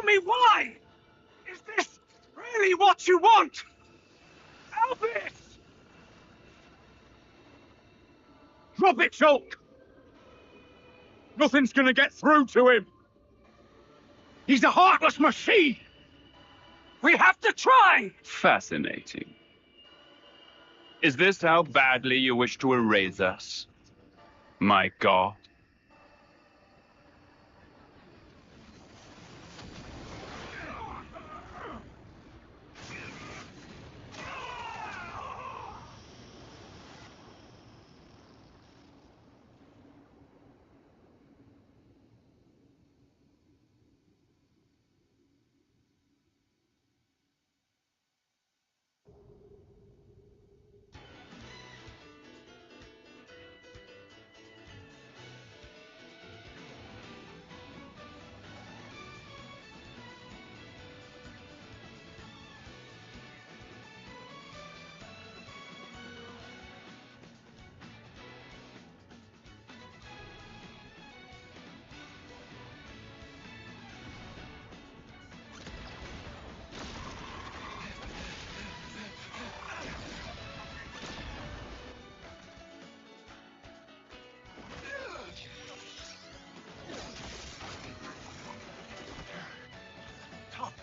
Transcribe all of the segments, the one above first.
Tell me why! Is this really what you want? Elvis! Drop it, Shulk! Nothing's gonna get through to him! He's a heartless machine! We have to try! Fascinating. Is this how badly you wish to erase us? My God.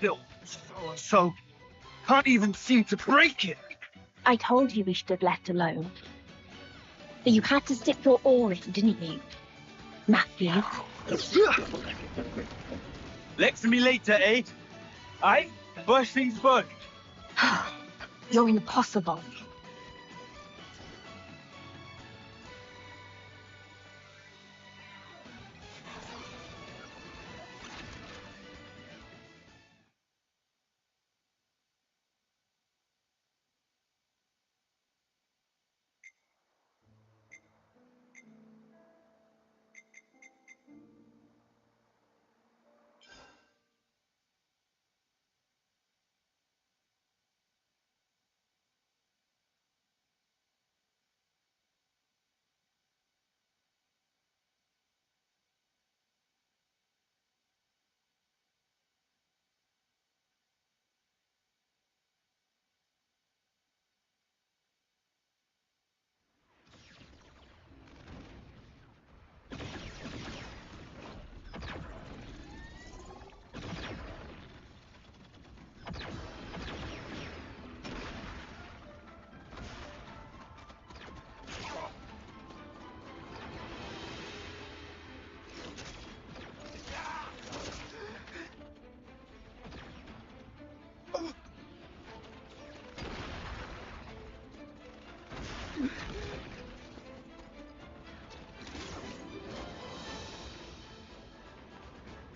Bill, so can't even seem to break it. I told you we should have left alone. But you had to stick your oar in, didn't you, Matthew? Lecture me later, eh? Aye? First things first. You're impossible.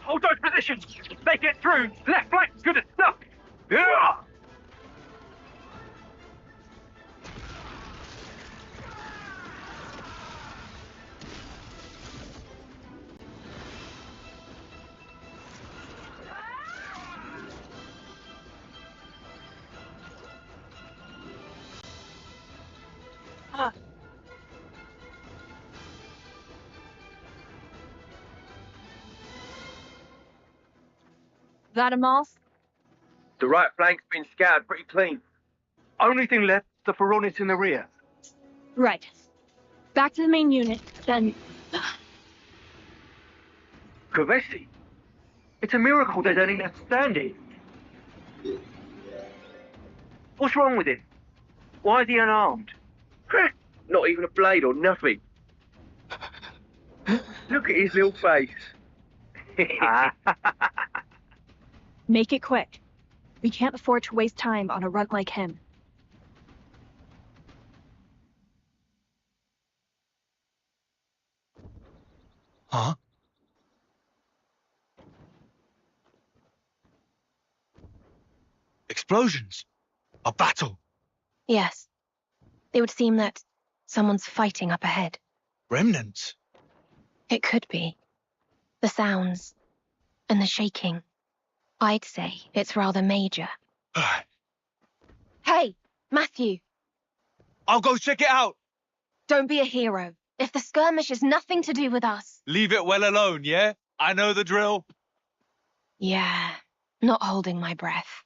Hold those positions! They get through! Left flank's good as stuck! Yeah! That a moth? The right flank's been scoured pretty clean. Only thing left is the Pharaonis in the rear. Right. Back to the main unit, then... Kavesi? It's a miracle there's any left standing. What's wrong with him? Why is he unarmed? Not even a blade or nothing. Look at his little face. Make it quick. We can't afford to waste time on a runt like him. Huh? Explosions? A battle? Yes. It would seem that someone's fighting up ahead. Remnants? It could be. The sounds and the shaking. I'd say it's rather major. Hey, Matthew! I'll go check it out! Don't be a hero. If the skirmish has nothing to do with us... Leave it well alone, yeah? I know the drill. Yeah, Not holding my breath.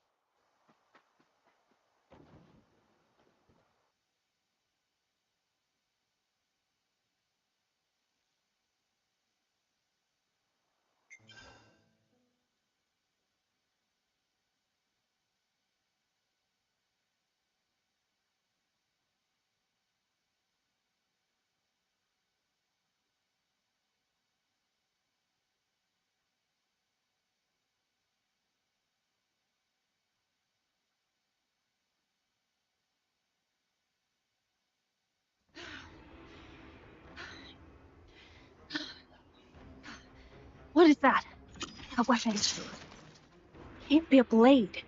What is that? A weapon. Can't be a blade.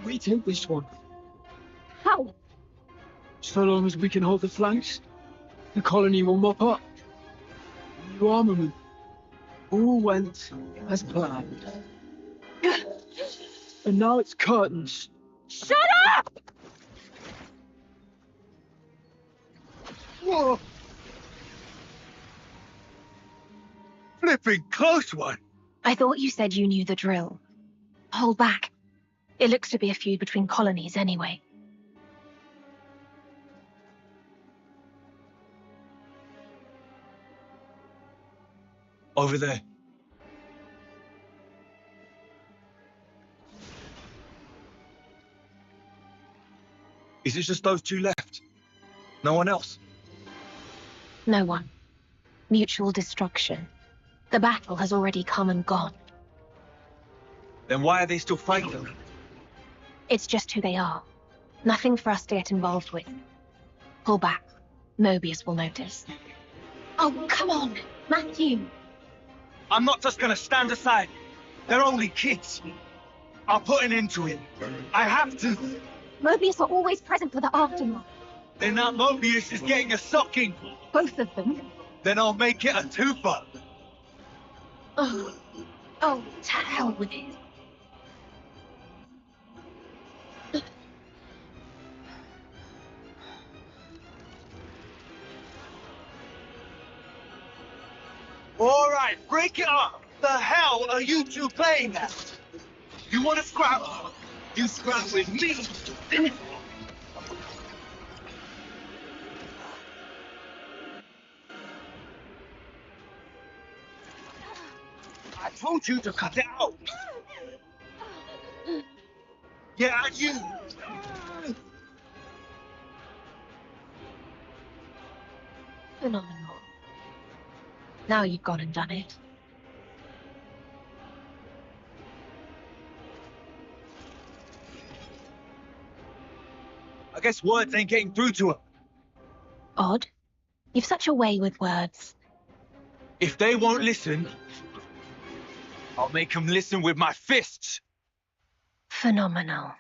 We take this one. How? So long as we can hold the flanks, the colony will mop up. New armament. All went as planned. And now it's curtains. Shut up! Whoa! Flipping close one. I thought you said you knew the drill. Hold back. It looks to be a feud between colonies anyway. Over there. Is it just those two left? No one else? No one. Mutual destruction. The battle has already come and gone. Then why are they still fighting? It's just who they are. Nothing for us to get involved with. Pull back. Mobius will notice. Oh, come on, Matthew. I'm not just gonna stand aside. They're only kids. I'll put an end to it. I have to. Mobius are always present for the aftermath. Then that Mobius is getting a socking. Both of them. Then I'll make it a twofer. Oh, to hell with it. All right, break it up. The hell are you two playing at? You want to scrap? You scrap with me. I told you to cut it out. Yeah, you. Phenomenal. Now you've gone and done it. I guess words ain't getting through to her. Odd. You've such a way with words. If they won't listen, I'll make them listen with my fists. Phenomenal.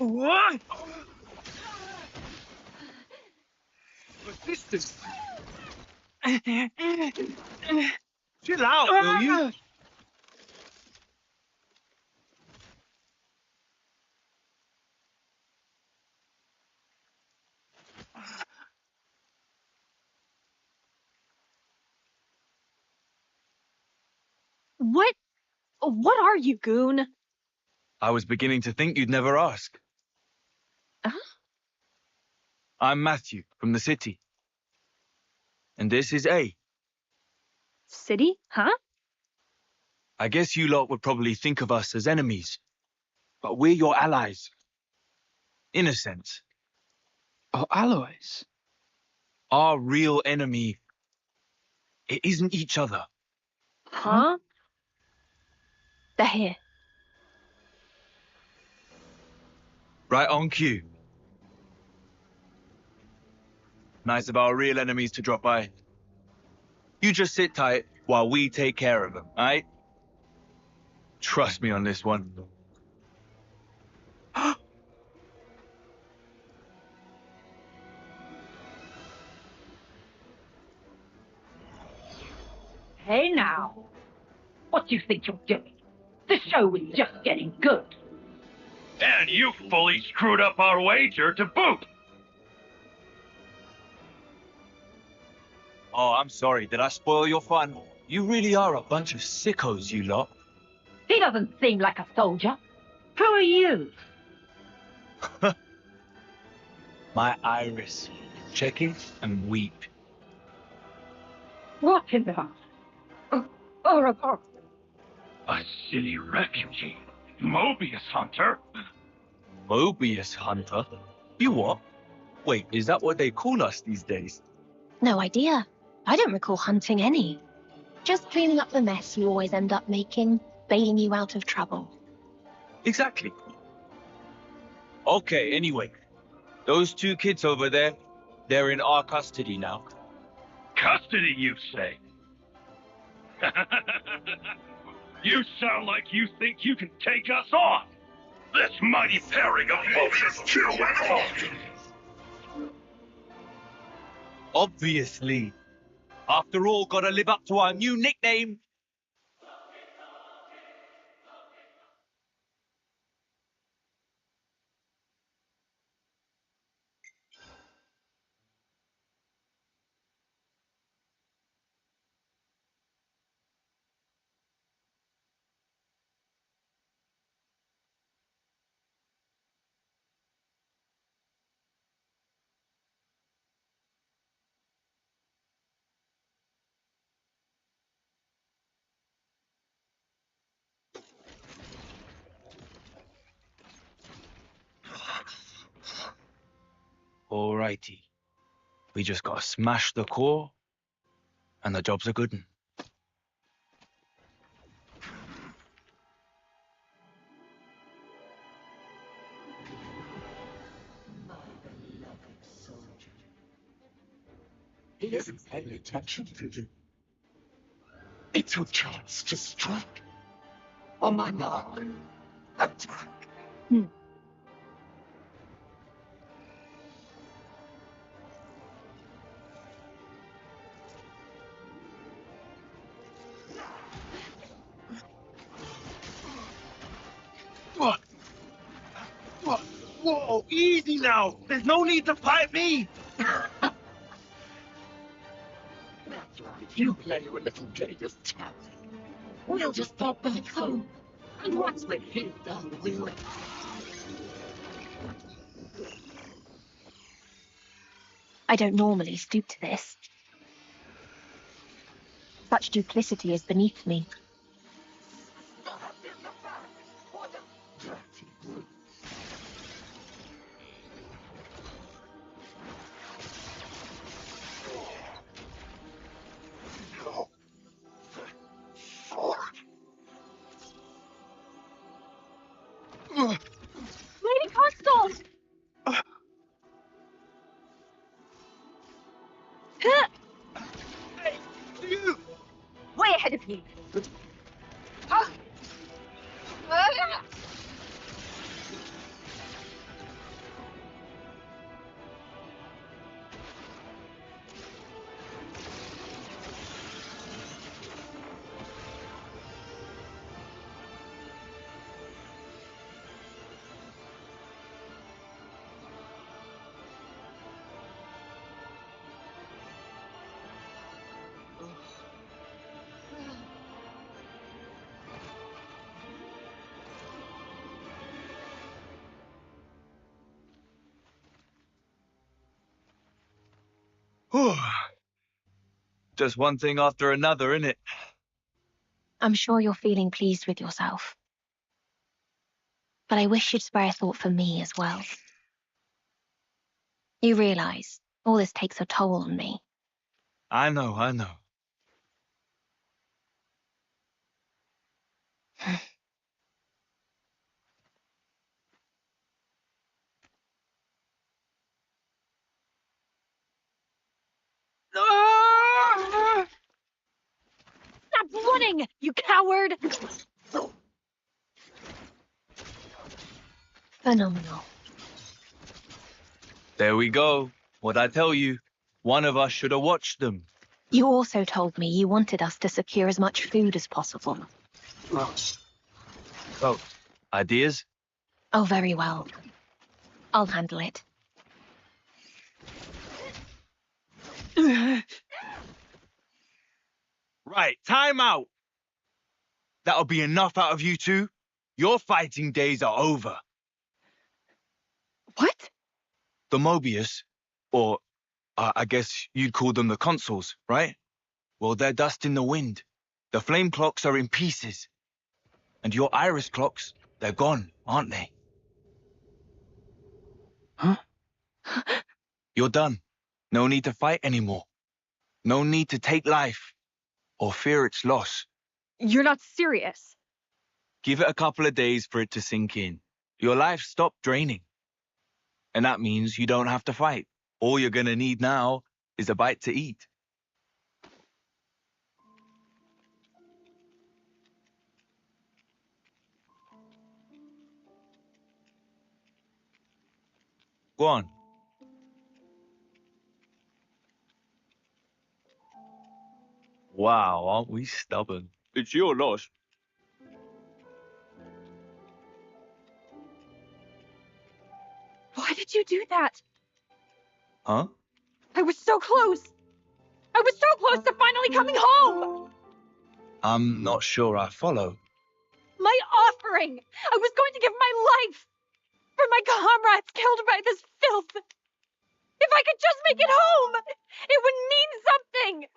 What? Resistance. Chill out, will you? What are you, goon? I was beginning to think you'd never ask. Huh? I'm Matthew from the city. And this is A. City? Huh? I guess you lot would probably think of us as enemies, but we're your allies. In a sense. Our allies? Our real enemy, it isn't each other. Huh? They're here. Right on cue. Nice of our real enemies to drop by. You just sit tight while we take care of them, aight? Trust me on this one. Hey now, what do you think you're doing? The show is just getting good. And you fully screwed up our wager to boot. Oh, I'm sorry. Did I spoil your fun? You really are a bunch of sickos, you lot. He doesn't seem like a soldier. Who are you? My iris. Check it and weep. What in the... A city refugee. Mobius Hunter. Mobius Hunter? You what? Wait, is that what they call us these days? No idea. I don't recall hunting any. Just cleaning up the mess you always end up making, bailing you out of trouble. Exactly. Okay, anyway. Those two kids over there, they're in our custody now. Custody, you say? You sound like you think you can take us on. This mighty pairing of Mobius 2 and Hulk. Obviously. After all, gotta live up to our new nickname. Alrighty. We just gotta smash the core, and the job's a good 'un. He isn't paying attention to you. It's your chance to strike. On my mark. Attack. Whoa, easy now. There's no need to fight me. You play your little game of tag. We'll just pop back home. And once we're here done, we'll... I don't normally stoop to this. Such duplicity is beneath me. Lady Constance! Hey, you! Way ahead of you. Whew. Just one thing after another, innit? I'm sure you're feeling pleased with yourself. But I wish you'd spare a thought for me as well. You realize all this takes a toll on me. I know. Stop running, you coward! Phenomenal. There we go. What'd I tell you? One of us should have watched them. You also told me you wanted us to secure as much food as possible. Oh, ideas? Oh, very well. I'll handle it. Right, time out. That'll be enough out of you two. Your fighting days are over. What? The Mobius, or I guess you'd call them the consoles, right? Well, they're dust in the wind. The flame clocks are in pieces. And your iris clocks, they're gone, aren't they? Huh? You're done. No need to fight anymore. No need to take life or fear its loss. You're not serious. Give it a couple of days for it to sink in. Your life stopped draining. And that means you don't have to fight. All you're gonna need now is a bite to eat. Go on. Wow, aren't we stubborn? It's your loss. Why did you do that? Huh? I was so close. I was so close to finally coming home. I'm not sure I follow. My offering. I was going to give my life for my comrades killed by this filth. If I could just make it home, it would mean something.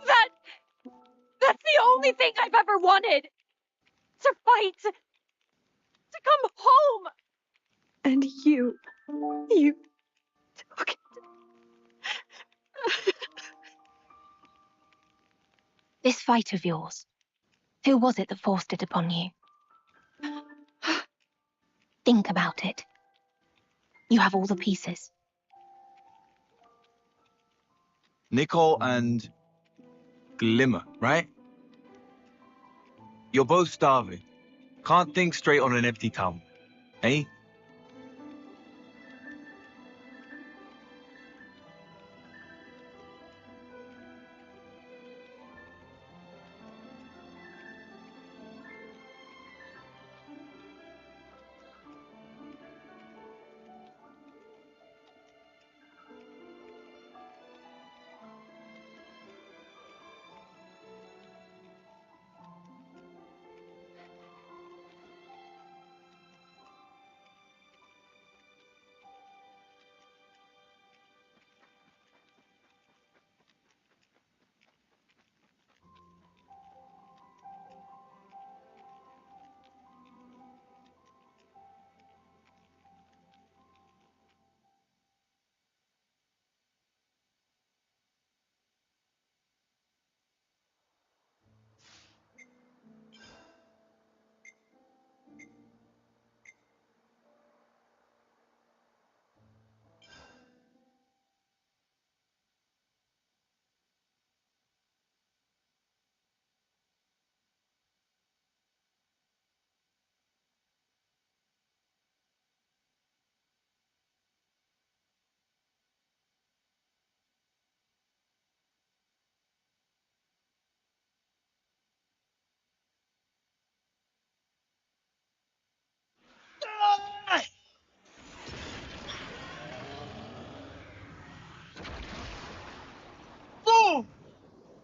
That's the only thing I've ever wanted. To fight. To come home. And you took it. This fight of yours, who was it that forced it upon you? Think about it. You have all the pieces. Nicole and Glimmer, right? You're both starving. Can't think straight on an empty tongue, eh?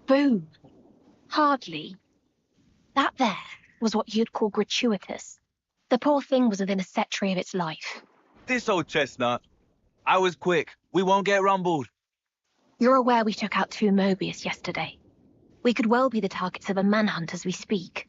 Boom. Hardly. That there was what you'd call gratuitous. The poor thing was within a set tree of its life. This old chestnut. I was quick. We won't get rumbled. You're aware we took out 2 Mobius yesterday. We could well be the targets of a manhunt as we speak.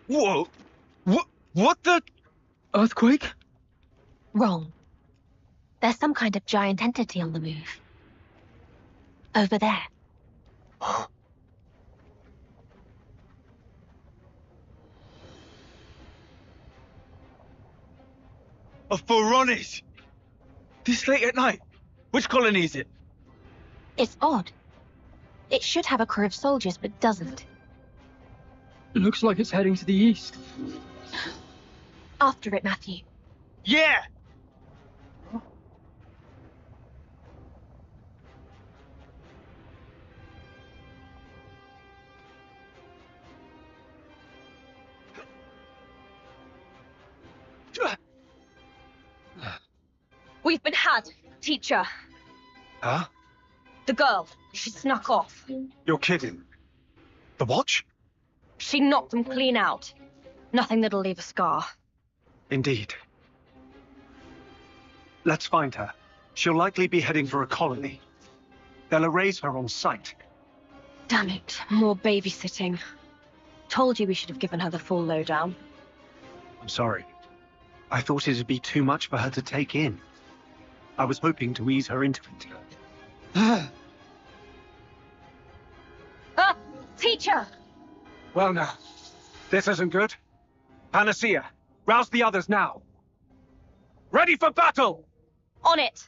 Whoa! What the? Earthquake? Wrong. There's some kind of giant entity on the move. Over there. A Pharaonis! This late at night? Which colony is it? It's odd. It should have a crew of soldiers, but doesn't. It looks like it's heading to the east. After it, Matthew. Yeah! We've been had, teacher. Huh? The girl, she snuck off. You're kidding. The watch? She knocked them clean out. Nothing that'll leave a scar. Indeed. Let's find her. She'll likely be heading for a colony. They'll erase her on sight. Damn it, more babysitting. Told you we should have given her the full lowdown. I'm sorry. I thought it'd be too much for her to take in. I was hoping to ease her into it. Teacher! Well now, this isn't good. Panacea, rouse the others now. Ready for battle! On it!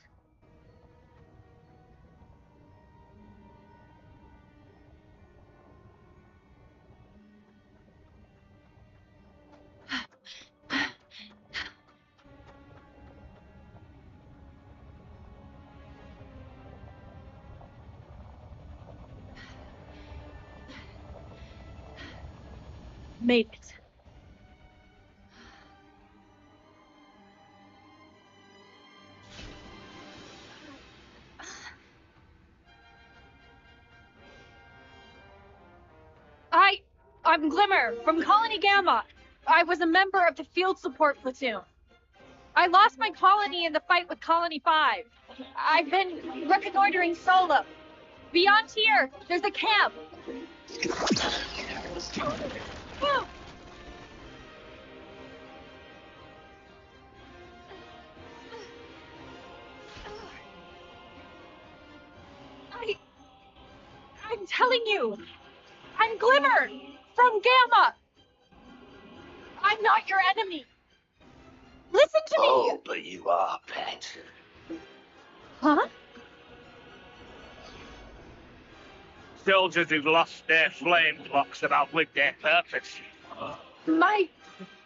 Made it. I'm Glimmer from Colony Gamma. I was a member of the field support platoon. I lost my colony in the fight with Colony 5. I've been reconnoitering solo. Beyond here, there's a camp. Whoa. I'm telling you, I'm Glimmer from Gamma. I'm not your enemy. Listen to me. Oh, but you are, pet. Huh? Soldiers who've lost their flame clocks have outlived their purpose. My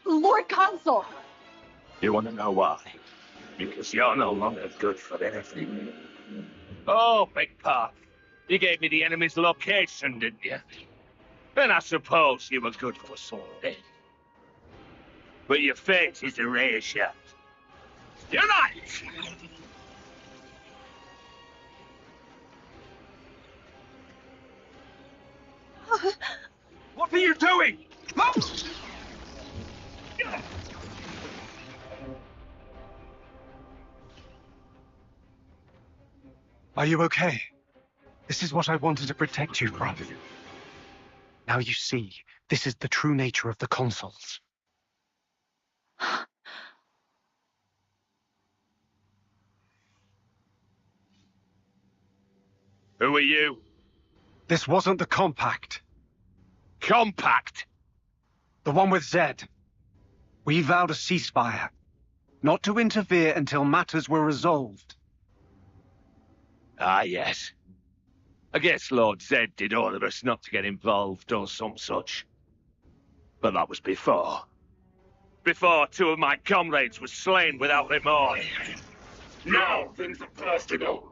Lord Consul. You want to know why? Because you're no longer good for anything. Oh, Big Puff. You gave me the enemy's location, didn't you? Then I suppose you were good for something. But your fate is erasure. Unite! What are you doing? Are you okay? This is what I wanted to protect you from. Now you see, this is the true nature of the consoles. Who are you? This wasn't the compact. compact? The one with Zed. We vowed a ceasefire, not to interfere until matters were resolved. Ah, yes. I guess Lord Zed did order us not to get involved or some such. But that was before. Before two of my comrades were slain without remorse. Now things are personal.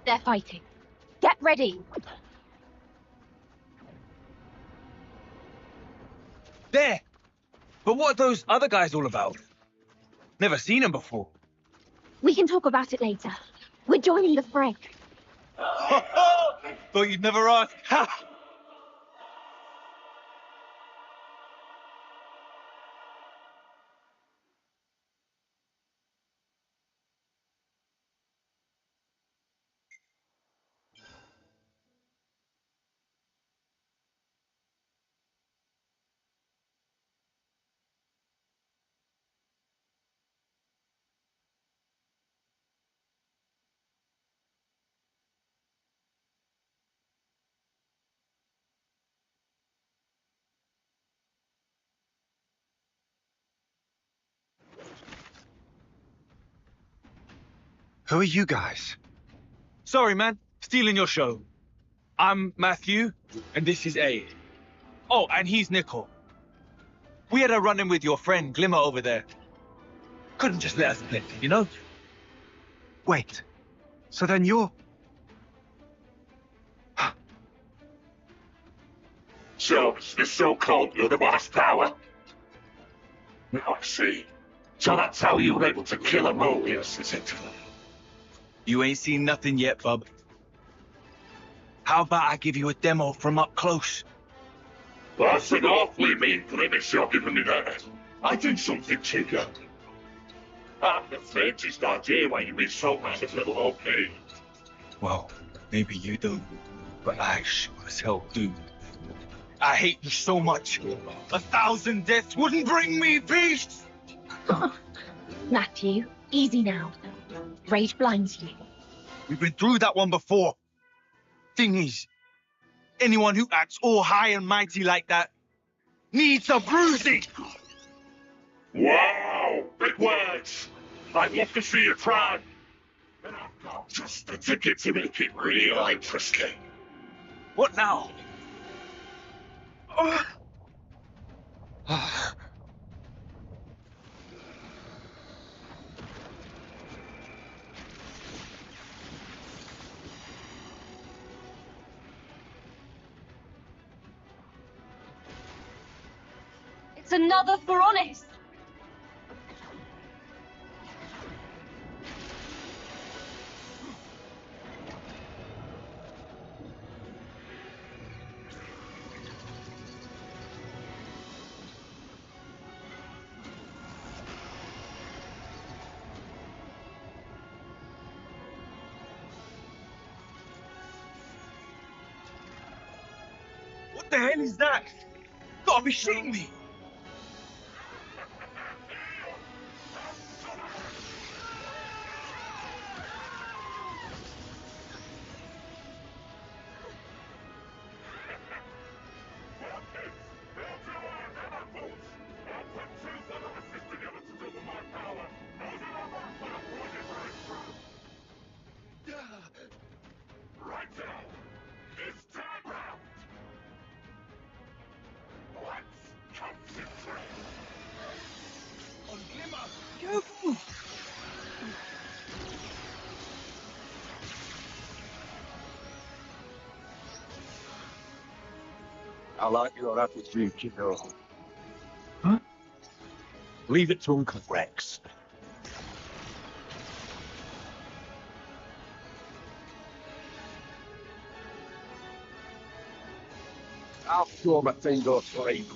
They're fighting. Get ready. There! But what are those other guys all about? Never seen them before. We can talk about it later. We're joining the fray. Thought you'd never ask. Ha! Who are you guys? Sorry, man. Stealing your show. I'm Matthew, and this is Aid. Oh, and he's Nickel. We had a run-in with your friend Glimmer over there. Couldn't just let us split, you know? Wait. So then you're... So, the so-called otherwise power. I see. So that's how you were able to kill a Mobius, is it? You ain't seen nothing yet, bub. How about I give you a demo from up close? That's an awfully mean grimace you're giving me there. I did something to you. I'm the faintest idea why you insult my little old me. Well, maybe you don't, but I sure as hell do. I hate you so much. 1,000 deaths wouldn't bring me peace! Matthew, easy now. Rage blinds you. We've been through that one before. Thing is, anyone who acts all high and mighty like that needs a bruising! Wow! Big words! I'd love to see you try. And I've got just the ticket to make it real interesting. What now? It's another Phoronis. What the hell is that? Gotta be shitting me! Right now, it's time out. Let's concentrate. On Glimmer! Go! I like your attitude, you know. Huh? Leave it to Uncle Rex. I'll sure that thing goes straight.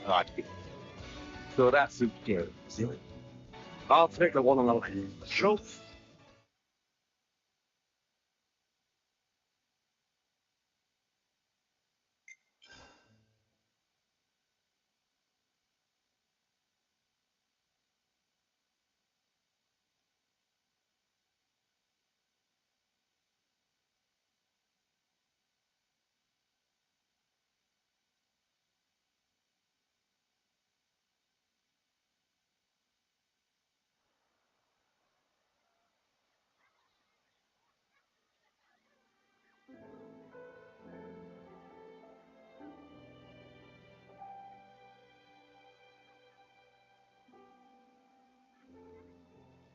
Right. So that's who cares, is it? I'll take the one on the left. Sure.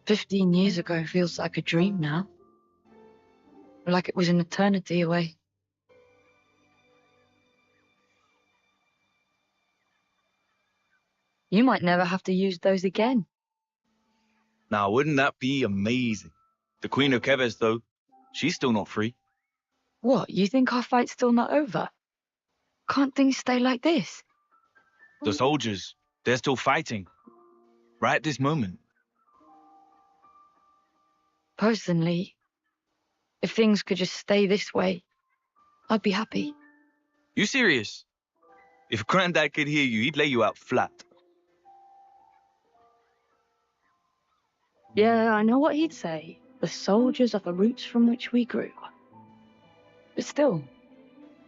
"15 years ago feels like a dream now. Like it was an eternity away." You might never have to use those again. Now, wouldn't that be amazing? The Queen of Keves, though, she's still not free. What, you think our fight's still not over? Can't things stay like this? The soldiers, they're still fighting. Right at this moment. Personally, if things could just stay this way, I'd be happy. You serious? If Granddad could hear you, he'd lay you out flat. Yeah, I know what he'd say. The soldiers are the roots from which we grew. But still,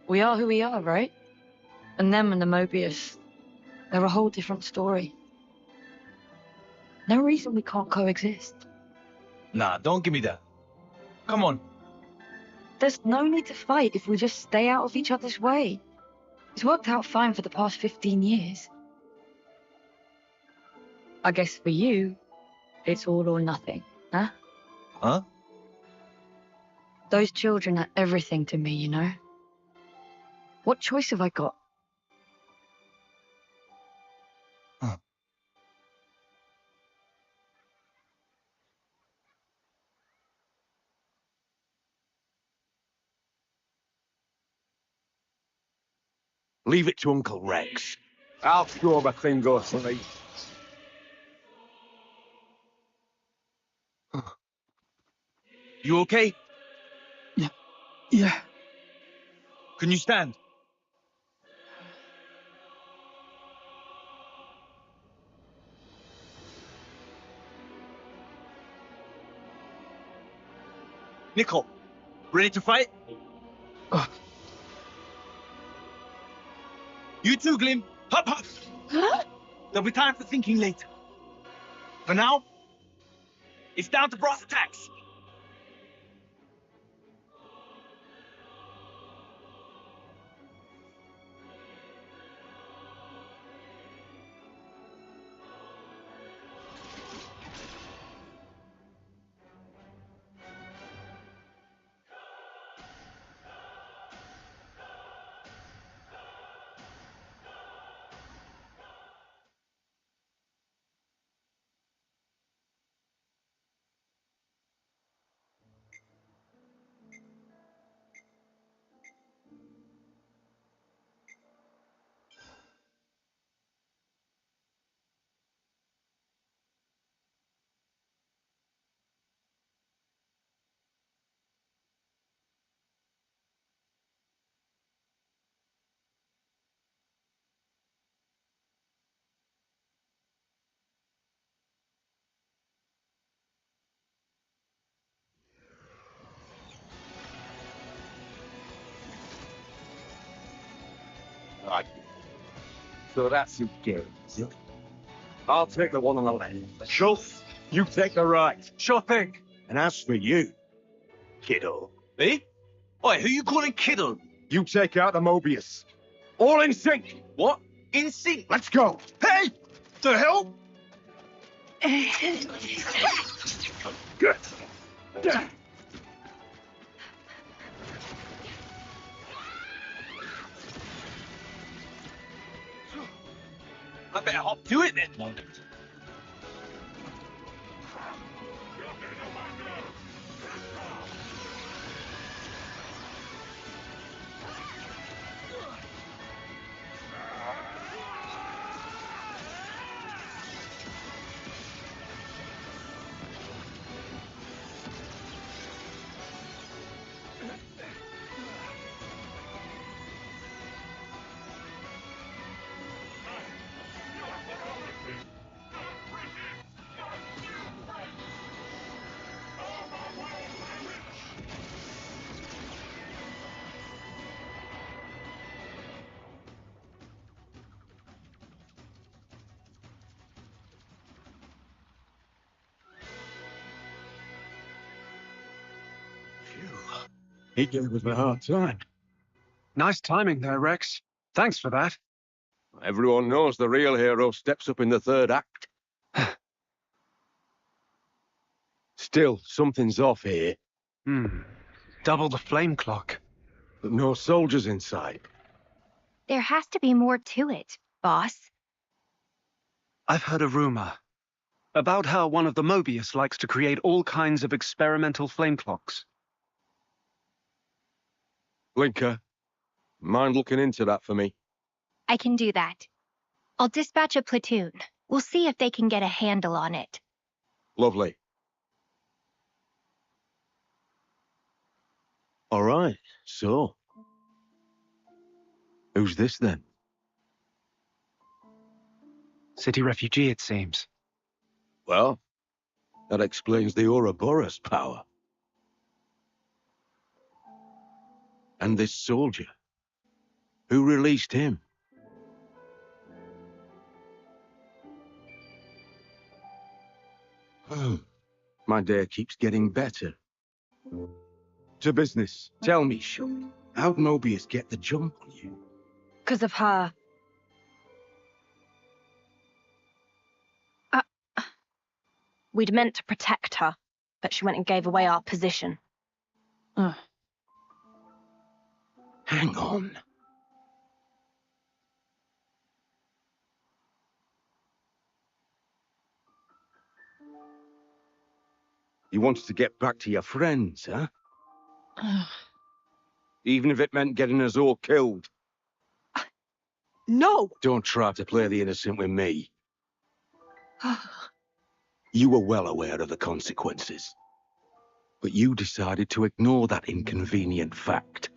we are who we are, right? And them and the Mobius, they're a whole different story. No reason we can't coexist. Nah, don't give me that. Come on. There's no need to fight if we just stay out of each other's way. It's worked out fine for the past 15 years. I guess for you, it's all or nothing, huh? Huh? Those children are everything to me, you know? What choice have I got? Huh. Leave it to Uncle Rex. I'll sure the thing goes through. You okay? Yeah. Can you stand? Nicole, ready to fight? You too, Glim. Hop, hop. There'll be time for thinking later. For now, it's down to brass tacks. Right. So that's who cares, is it? I'll take the one on the left. Sure. You take the right. Sure thing. And as for you, kiddo. Eh? Oi, who you calling kiddo? You take out the Mobius. All in sync. What? In sync? Let's go. Hey! The hell? Good. I better hop to it then. He gave us a hard time. Nice timing there, Rex. Thanks for that. Everyone knows the real hero steps up in the third act. Still, something's off here. Double the flame clock. But no soldiers inside. There has to be more to it, boss. I've heard a rumor about how one of the Mobius likes to create all kinds of experimental flame clocks. Blinker, mind looking into that for me? I can do that. I'll dispatch a platoon. We'll see if they can get a handle on it. Lovely. All right, so... who's this then? City refugee, it seems. Well, that explains the Ouroboros power. And this soldier. Who released him? My day keeps getting better. To business. Tell me, Shun, how'd Mobius get the jump on you? 'Cause of her. We'd meant to protect her, but she went and gave away our position. Hang on. You wanted to get back to your friends, huh? Even if it meant getting us all killed. No! Don't try to play the innocent with me. You were well aware of the consequences. But you decided to ignore that inconvenient fact.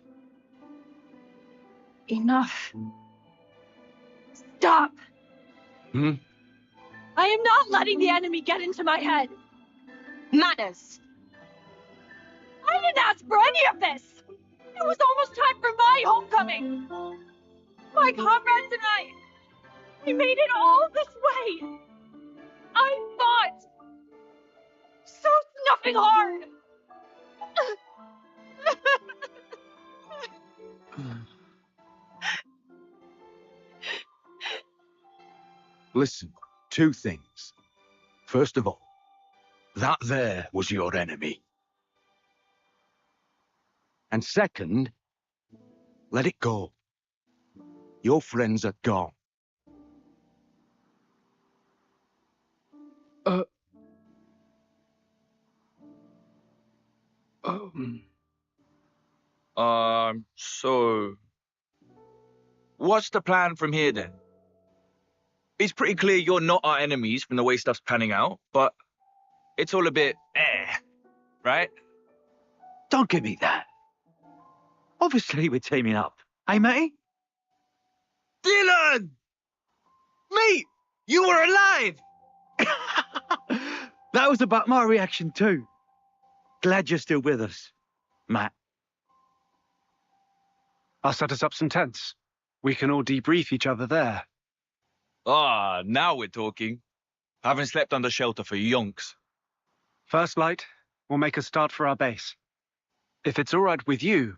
Enough. Stop! I am not letting the enemy get into my head. Manners! I didn't ask for any of this! It was almost time for my homecoming! My comrades and I, we made it all this way! I fought so snuffing hard! Listen, two things. First of all, that there was your enemy. And second, let it go. Your friends are gone. So... what's the plan from here, then? It's pretty clear you're not our enemies from the way stuff's panning out, but it's all a bit right? Don't give me that. Obviously, we're teaming up. Hey, matey? Dylan! Mate, you were alive! That was about my reaction too. Glad you're still with us, Matt. I'll set us up some tents. We can all debrief each other there. Ah, now we're talking. Haven't slept under shelter for yonks. First light, we'll make a start for our base. If it's all right with you,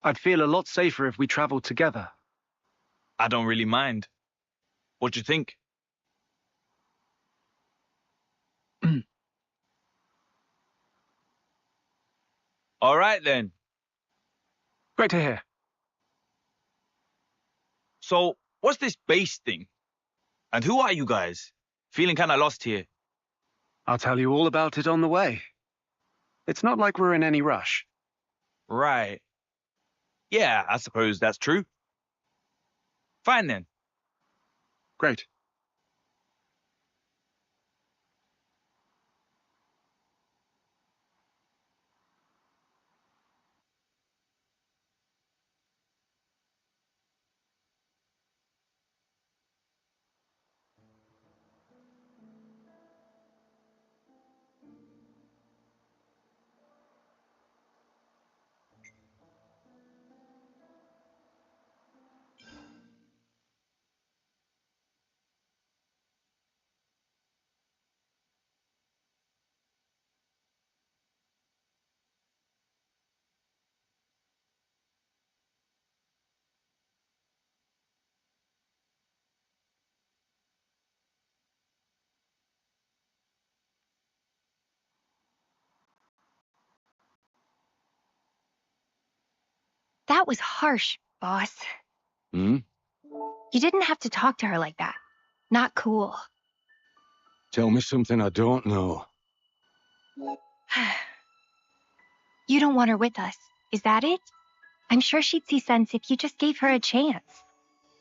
I'd feel a lot safer if we traveled together. I don't really mind. What do you think? All right, then. Great to hear. So, what's this base thing? And who are you guys? Feeling kind of lost here. I'll tell you all about it on the way. It's not like we're in any rush. Right. Yeah, I suppose that's true. Fine, then. Great. That was harsh, boss. Hmm? You didn't have to talk to her like that. Not cool. Tell me something I don't know. You don't want her with us, is that it? I'm sure she'd see sense if you just gave her a chance.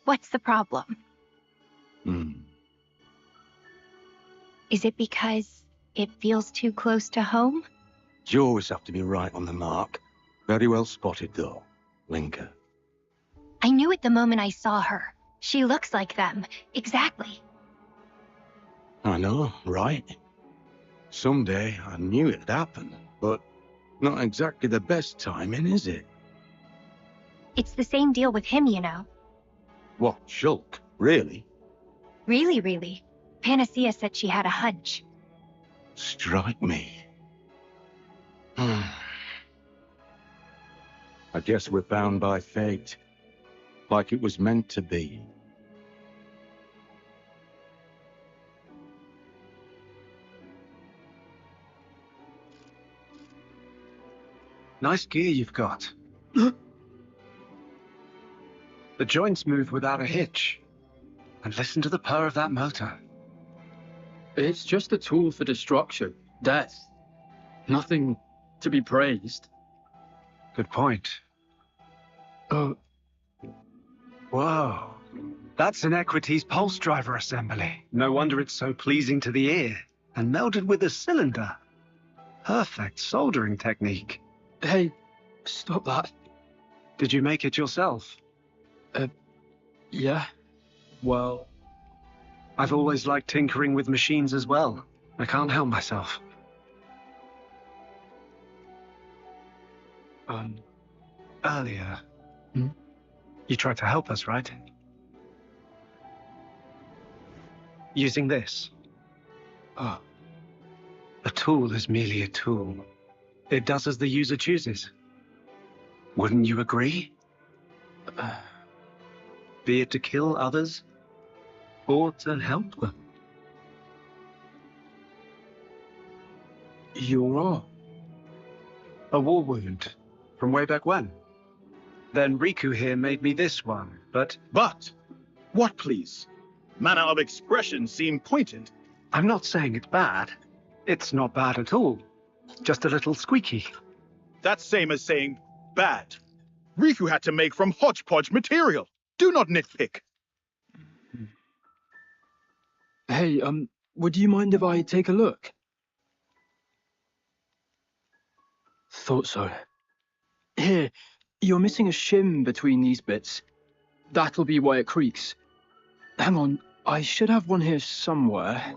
What's the problem? Is it because it feels too close to home? You always have to be right on the mark. Very well spotted, though, Linka. I knew it the moment I saw her. She looks like them. Exactly. I know, right? Someday I knew it'd happen, but not exactly the best timing, is it? It's the same deal with him, you know. What, Shulk? Really? Really, really. Panacea said she had a hunch. Strike me. I guess we're bound by fate. Like it was meant to be. Nice gear you've got. The joints move without a hitch. And listen to the purr of that motor. It's just a tool for destruction, death. Nothing to be praised. Good point. Oh. Whoa. That's an Equities pulse driver assembly. No wonder it's so pleasing to the ear. And melded with a cylinder. Perfect soldering technique. Hey, stop that. Did you make it yourself? Yeah. Well, I've always liked tinkering with machines as well. I can't help myself. Earlier, you tried to help us, right? Using this. A tool is merely a tool. It does as the user chooses. Wouldn't you agree? Be it to kill others, or to help them. you're wrong. A war wound. From way back when. Then Riku here made me this one, but... But? What, please? Manner of expression seem pointed. I'm not saying it's bad. It's not bad at all. Just a little squeaky. That's same as saying bad. Riku had to make from hodgepodge material. Do not nitpick. Hey, would you mind if I take a look? Thought so. Here, you're missing a shim between these bits. That'll be why it creaks. Hang on, I should have one here somewhere.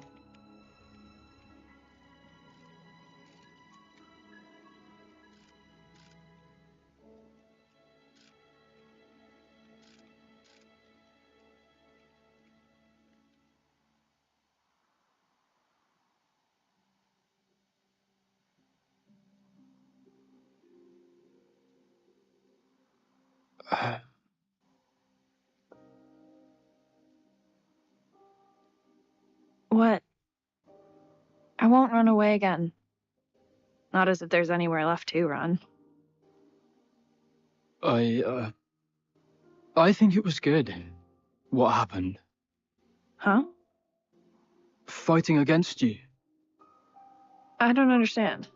What? I won't run away again. Not as if there's anywhere left to run. I think it was good. What happened? Huh? Fighting against you. I don't understand.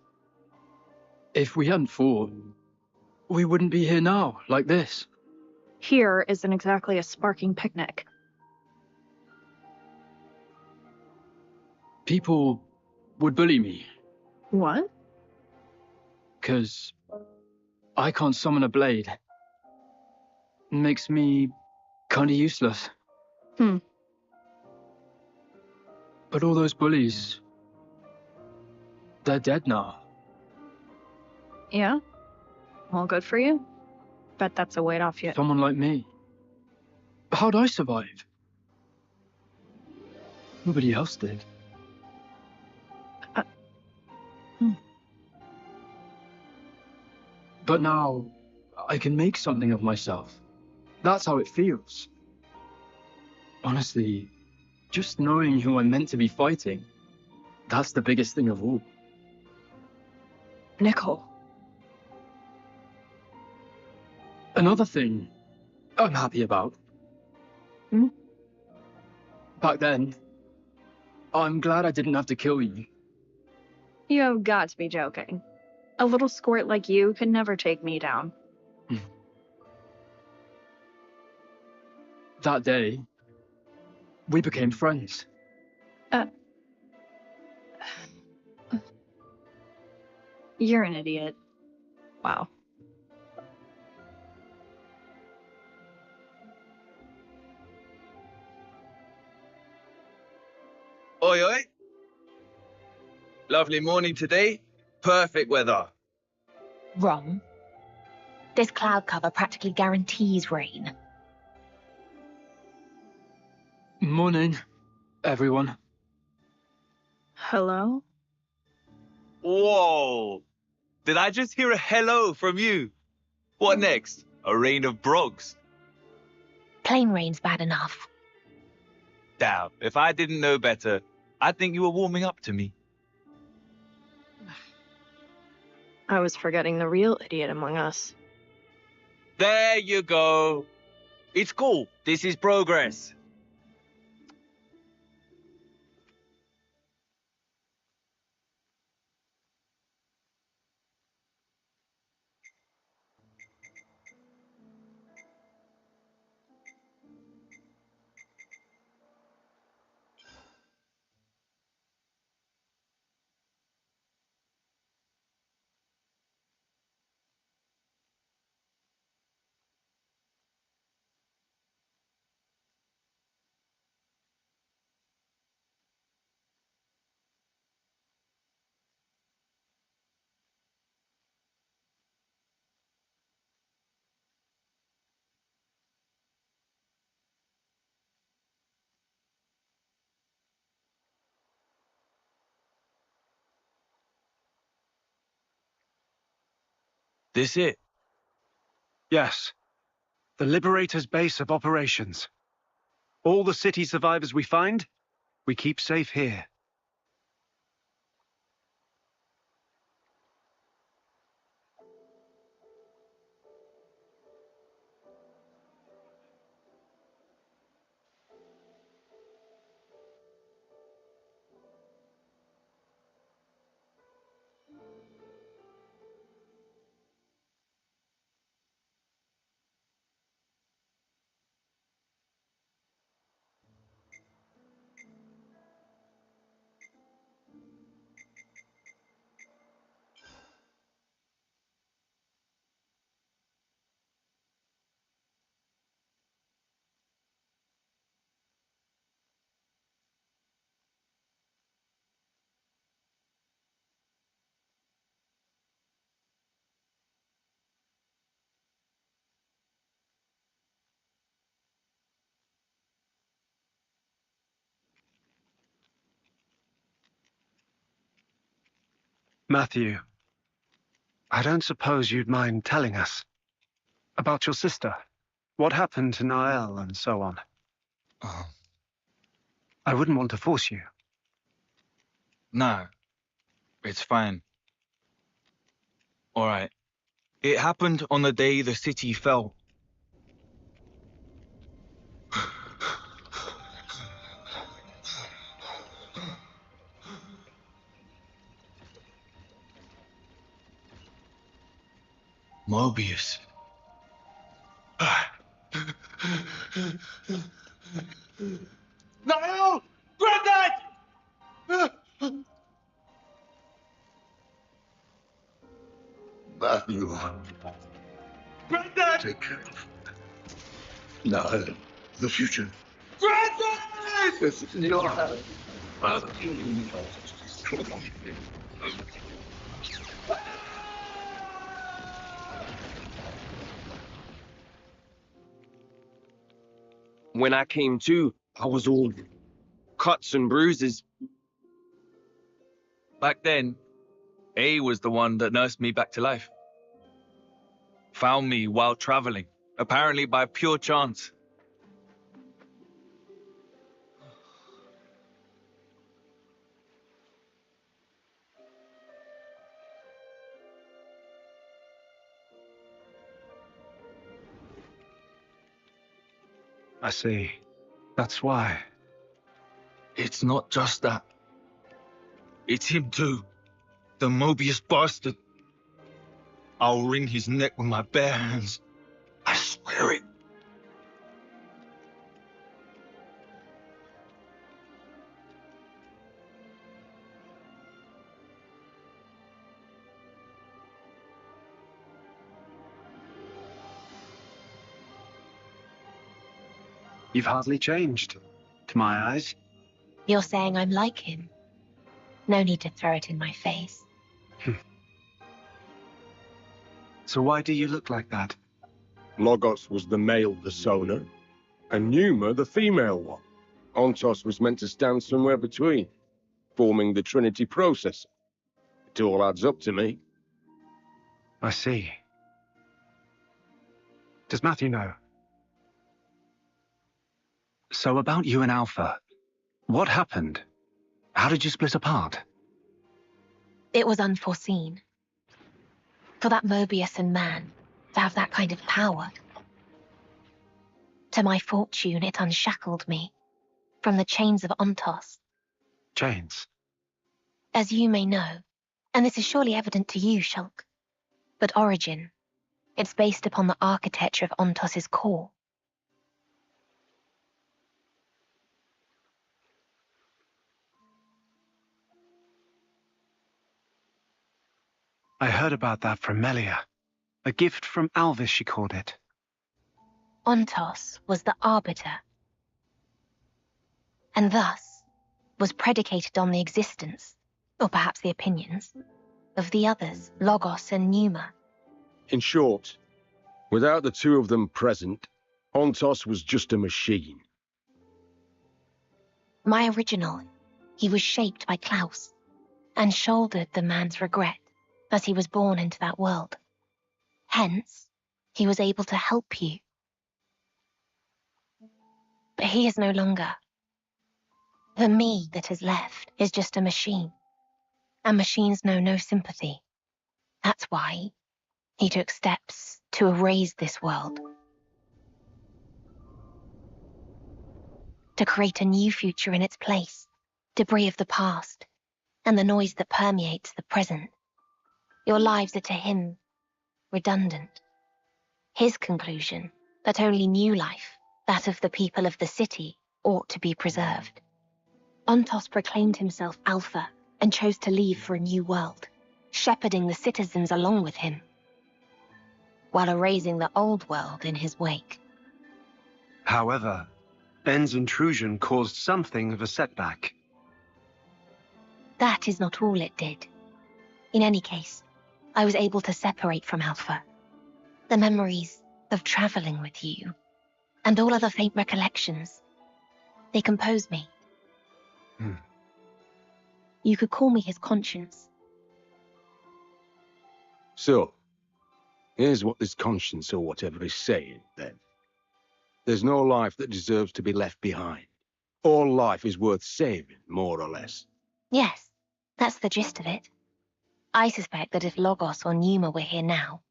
If we hadn't fought, we wouldn't be here now, like this. Here isn't exactly a sparking picnic. People would bully me. What? 'Cause I can't summon a blade. Makes me kinda useless. But all those bullies, they're dead now. Yeah? Well, good for you. Bet that's a weight off you. Someone like me. How'd I survive? Nobody else did. But now, I can make something of myself. That's how it feels. Honestly, just knowing who I'm meant to be fighting, that's the biggest thing of all. Nickel. And Another thing I'm happy about. Back then, I'm glad I didn't have to kill you. You have got to be joking. A little squirt like you could never take me down. That day, we became friends. You're an idiot. Wow. Oi, oi. Lovely morning today. Perfect weather. Wrong. This cloud cover practically guarantees rain. Morning, everyone. Hello? Whoa. Did I just hear a hello from you? What next? A rain of brogs? Plain rain's bad enough. Damn, if I didn't know better, I'd think you were warming up to me. I was forgetting the real idiot among us. There you go. It's cool. This is progress. This it? Yes. The Liberator's base of operations. All the city survivors we find, we keep safe here. Matthew, I don't suppose you'd mind telling us about your sister. What happened to Nael and so on. I wouldn't want to force you. No, it's fine. All right. It happened on the day the city fell. Mobius. No! Granddad! Matthew. Granddad! Take care of now, the future. Granddad! This is in your hands. Father, When I came to, I was all cuts and bruises. Back then, A was the one that nursed me back to life. Found me while traveling, apparently by pure chance. I see. That's why. It's not just that. It's him too. The Mobius bastard. I'll wring his neck with my bare hands. I swear it. You've hardly changed, to my eyes. You're saying I'm like him? No need to throw it in my face. So why do you look like that? Logos was the male persona, and Numa the female one. Ontos was meant to stand somewhere between, forming the Trinity processor. It all adds up to me. I see. Does Matthew know? So about you and Alpha, what happened? How did you split apart? It was unforeseen. For that Mobius and man to have that kind of power. To my fortune, it unshackled me from the chains of Ontos. Chains? As you may know, and this is surely evident to you, Shulk, but Origin, it's based upon the architecture of Ontos's core. I heard about that from Melia. A gift from Alvis, she called it. Ontos was the arbiter, and thus was predicated on the existence, or perhaps the opinions, of the others, Logos and Numa. In short, without the two of them present, Ontos was just a machine. My original, he was shaped by Klaus, and shouldered the man's regret as he was born into that world. Hence, he was able to help you. But he is no longer. The me that is left is just a machine, and machines know no sympathy. That's why he took steps to erase this world. To create a new future in its place, debris of the past, and the noise that permeates the present. Your lives are to him redundant. His conclusion that only new life, that of the people of the city, ought to be preserved. Ontos proclaimed himself Alpha and chose to leave for a new world, shepherding the citizens along with him, while erasing the old world in his wake. However, N's intrusion caused something of a setback. That is not all it did. In any case, I was able to separate from Alpha. The memories of traveling with you, and all other faint recollections, they compose me. You could call me his conscience. So, here's what this conscience or whatever is saying, then. There's no life that deserves to be left behind. All life is worth saving, more or less. Yes, that's the gist of it. I suspect that if Logos or Numa were here now,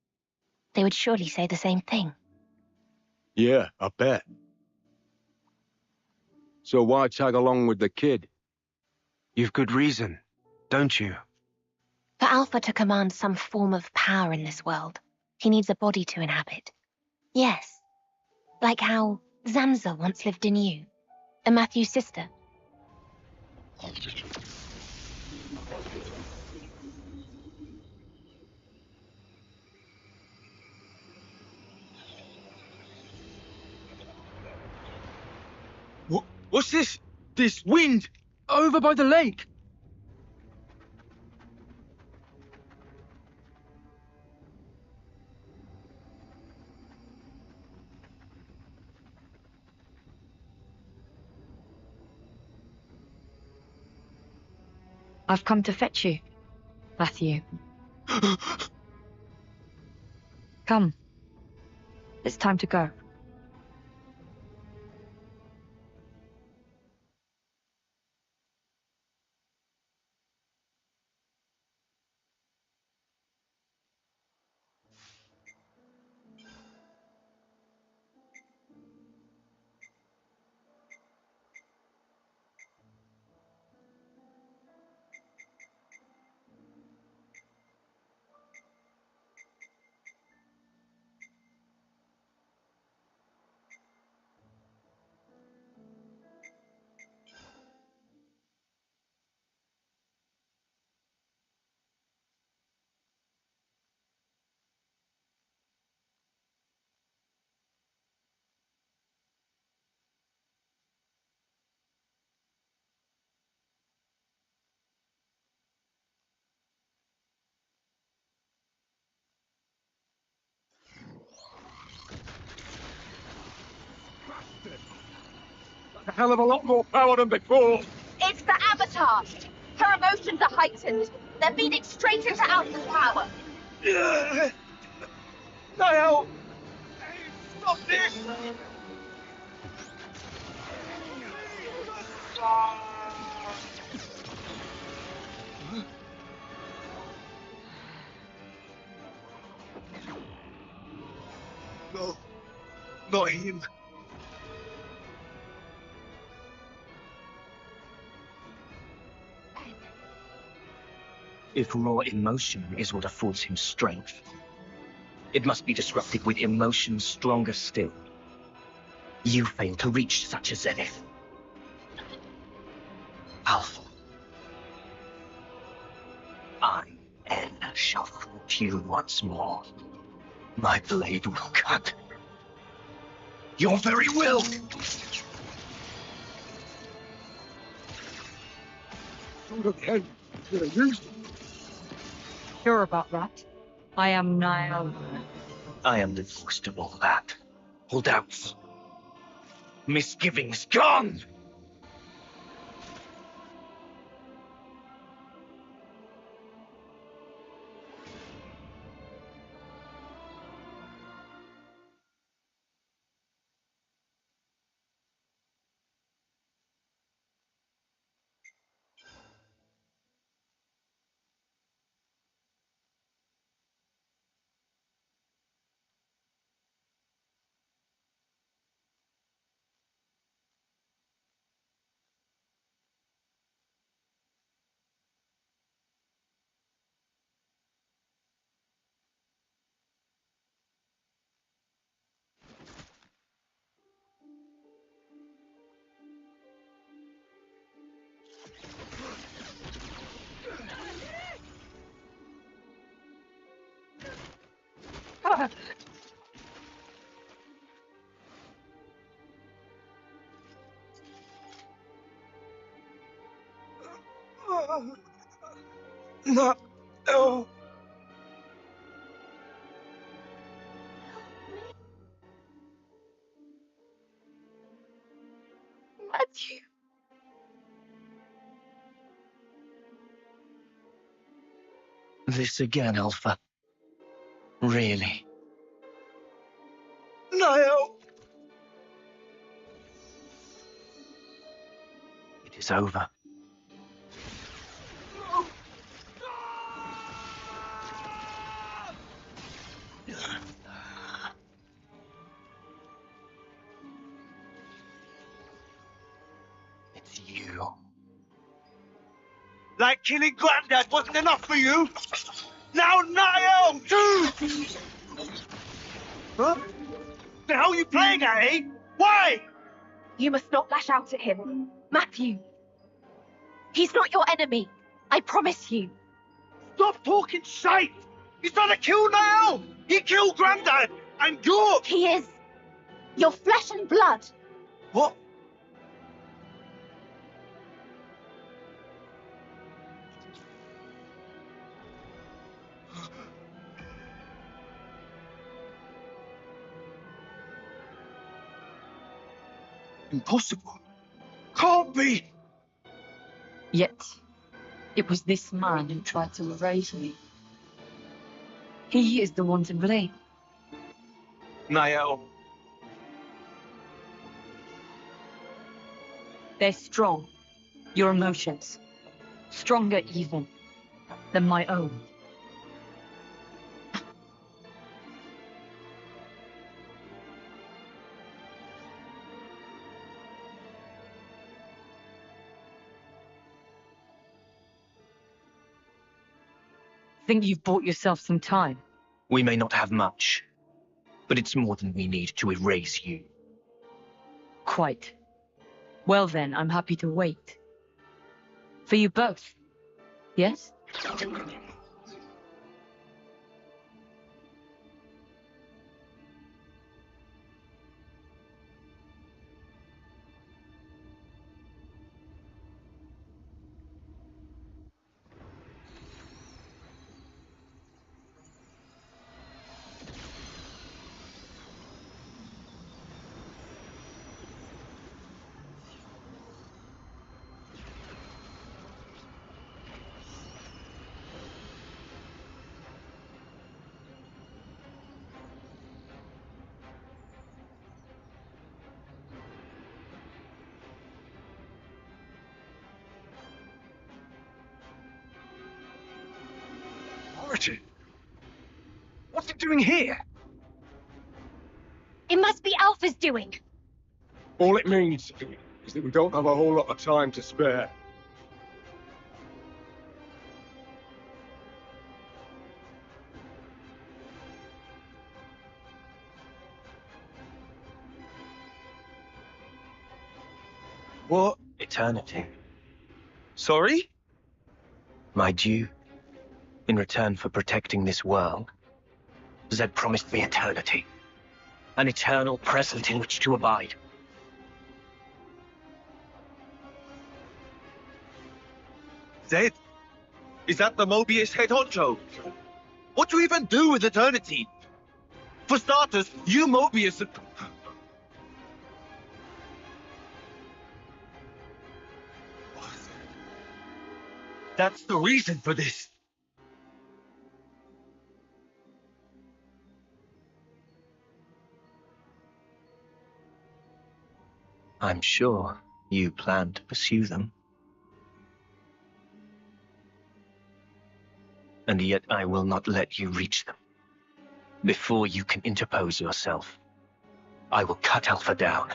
they would surely say the same thing. Yeah, I bet. So why tag along with the kid? You've good reason, don't you? For Alpha to command some form of power in this world, he needs a body to inhabit. Yes, like how Zanza once lived in you, and Matthew's sister. What's this? This wind? Over by the lake! I've come to fetch you, Matthew. Come. It's time to go. hell of a lot more power than before. It's the Avatar. Her emotions are heightened. They're feeding straight into Alpha's power. Niall! Stop this! No, not him. If raw emotion is what affords him strength, it must be disrupted with emotions stronger still. You fail to reach such a zenith. Alpha. I, N, shall thwart you once more. My blade will cut your very will. Sure about that? I am Niall. I am divorced of all that. All doubts. Misgivings gone! No. Oh. Matthew. This again, Alpha. Really? Niall! It is over. It's you. Like killing Grandad wasn't enough for you? Now Niall, too! Huh? The hell are you playing at, eh? Why? You must not lash out at him. Matthew. He's not your enemy. I promise you. Stop talking shite! He's trying to kill Niall! He killed Grandad! And you're... He is. Your flesh and blood. What? Impossible. Can't be! Yet, it was this man who tried to erase me. He is the one to blame. Niall. They're strong. Your emotions. Stronger even than my own. Think you've bought yourself some time? We may not have much, but it's more than we need to erase you. Quite. Well then, I'm happy to wait. For you both. Yes? Origin? What's it doing here? It must be Alpha's doing. All it means is that we don't have a whole lot of time to spare. What? Eternity. Sorry? My due. In return for protecting this world, Zed promised me eternity. An eternal present in which to abide. Zed? Is that the Mobius head honcho? What do you even do with eternity? For starters, you Mobius... That's the reason for this. I'm sure you plan to pursue them. And yet I will not let you reach them. Before you can interpose yourself, I will cut Alpha down.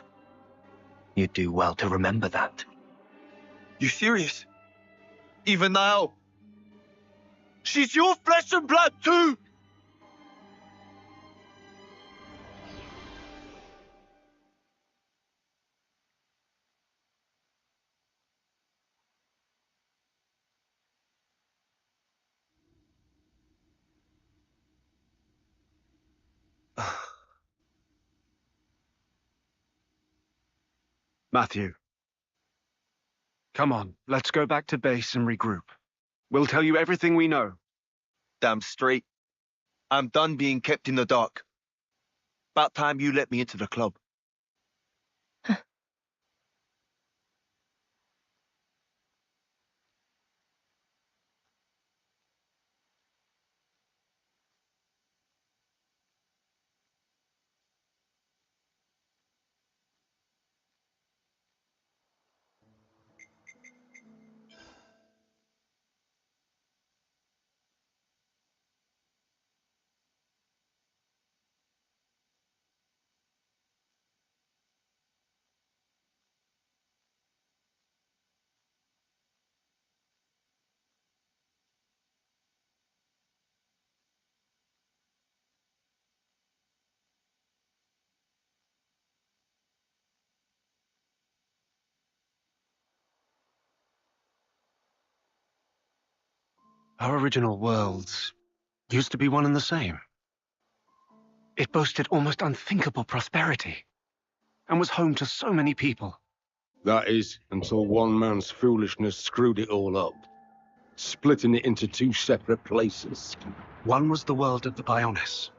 You do well to remember that. You serious? Even now? She's your flesh and blood too! Matthew. Come on, let's go back to base and regroup. We'll tell you everything we know. Damn straight. I'm done being kept in the dark. About time you let me into the club. Our original world used to be one and the same. It boasted almost unthinkable prosperity and was home to so many people. That is, until one man's foolishness screwed it all up, splitting it into two separate places. One was the world of the Bionis,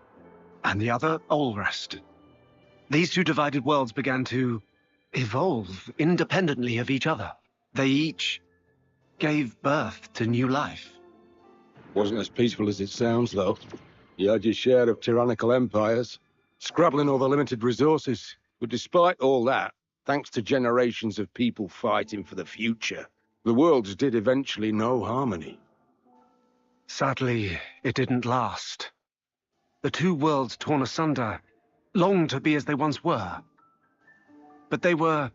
and the other, Olrest. These two divided worlds began to evolve independently of each other. They each gave birth to new life. Wasn't as peaceful as it sounds, though. You had your share of tyrannical empires, scrabbling over limited resources. But despite all that, thanks to generations of people fighting for the future, the worlds did eventually know harmony. Sadly, it didn't last. The two worlds torn asunder longed to be as they once were. But they were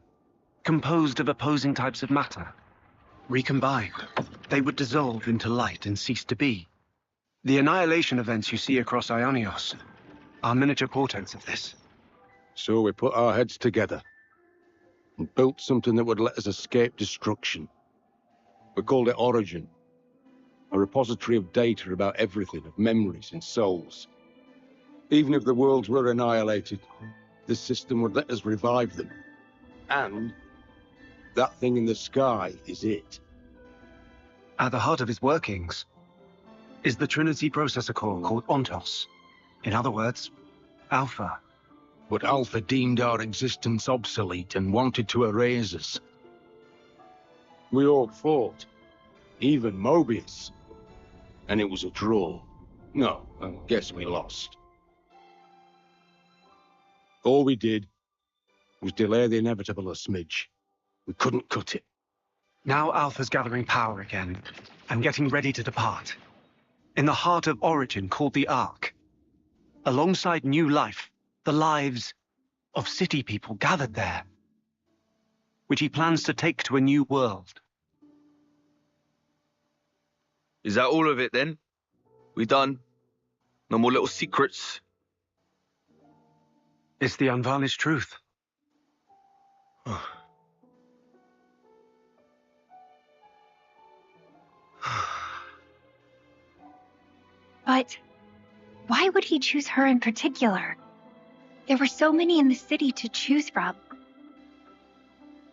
composed of opposing types of matter. Recombined, they would dissolve into light and cease to be. The annihilation events you see across Ionios are miniature portents of this. So we put our heads together and built something that would let us escape destruction. We called it Origin, a repository of data about everything, of memories and souls. Even if the worlds were annihilated, this system would let us revive them. And that thing in the sky is it. At the heart of its workings is the Trinity processor core called Ontos. In other words, Alpha. But Alpha deemed our existence obsolete and wanted to erase us. We all fought, even Mobius. And it was a draw. No, I guess we lost. All we did was delay the inevitable a smidge. We couldn't cut it. Now Alpha's gathering power again and getting ready to depart. in the heart of Origin called the Ark. Alongside new life, the lives of city people gathered there, which he plans to take to a new world. Is that all of it then? We done? No more little secrets? It's the unvarnished truth. But why would he choose her in particular? There were so many in the city to choose from.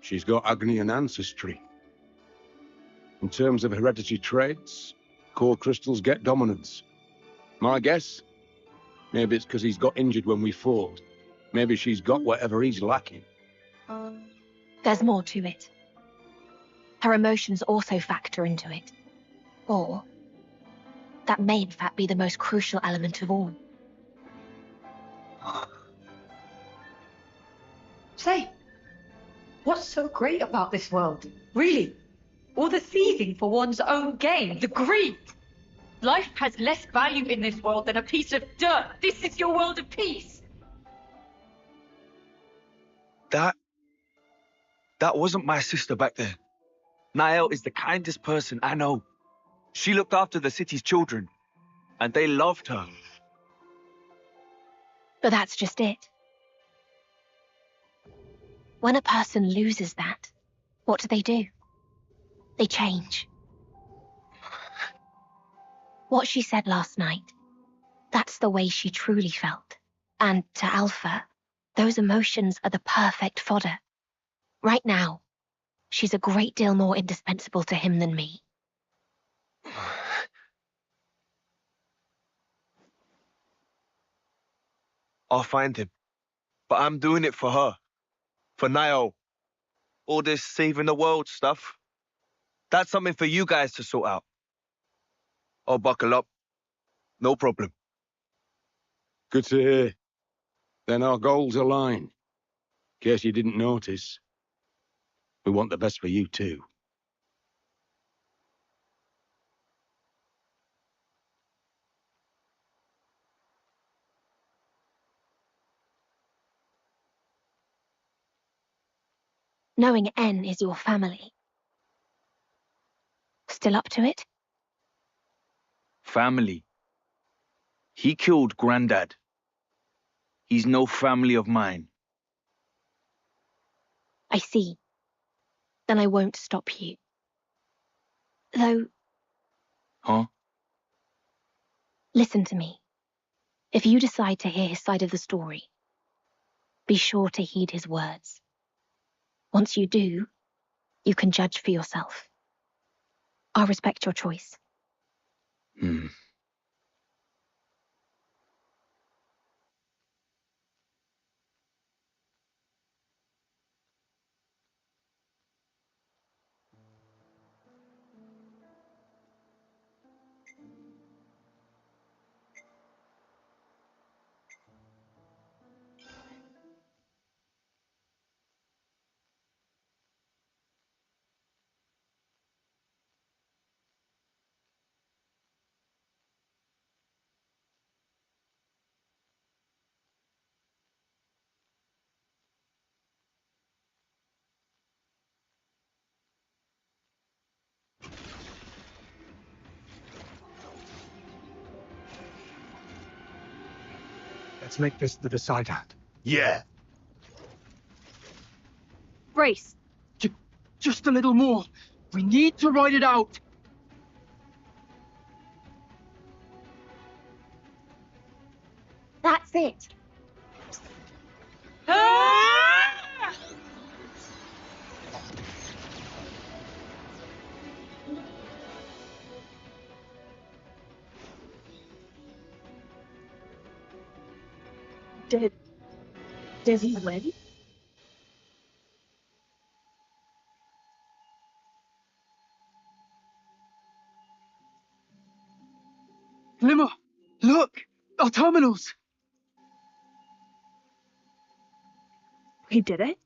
She's got Agnian ancestry. In terms of hereditary traits, core crystals get dominance. My guess? Maybe it's because he's got injured when we fought. Maybe she's got whatever he's lacking. There's more to it. Her emotions also factor into it. Or that may in fact be the most crucial element of all. Say, what's so great about this world? Really? All the thieving for one's own gain, the greed. Life has less value in this world than a piece of dirt. This is your world of peace. That wasn't my sister back there. Niall is the kindest person I know. She looked after the city's children, and they loved her. But that's just it. When a person loses that, what do? They change. What she said last night, that's the way she truly felt. And to Alpha, those emotions are the perfect fodder. Right now, she's a great deal more indispensable to him than me. I'll find him. But I'm doing it for her. For Niall. All this saving the world stuff. That's something for you guys to sort out. I'll buckle up. No problem. Good to hear. Then our goals align. In case you didn't notice. We want the best for you too. Knowing N is your family. Still up to it? Family. He killed Grandad. He's no family of mine. I see. Then I won't stop you. Though... Huh? Listen to me. If you decide to hear his side of the story, be sure to heed his words. Once you do, you can judge for yourself. I'll respect your choice. Let's make this the decider. Yeah. Brace. Just a little more. We need to ride it out. That's it. Did he win? Glimmer, look! Our terminals! He did it?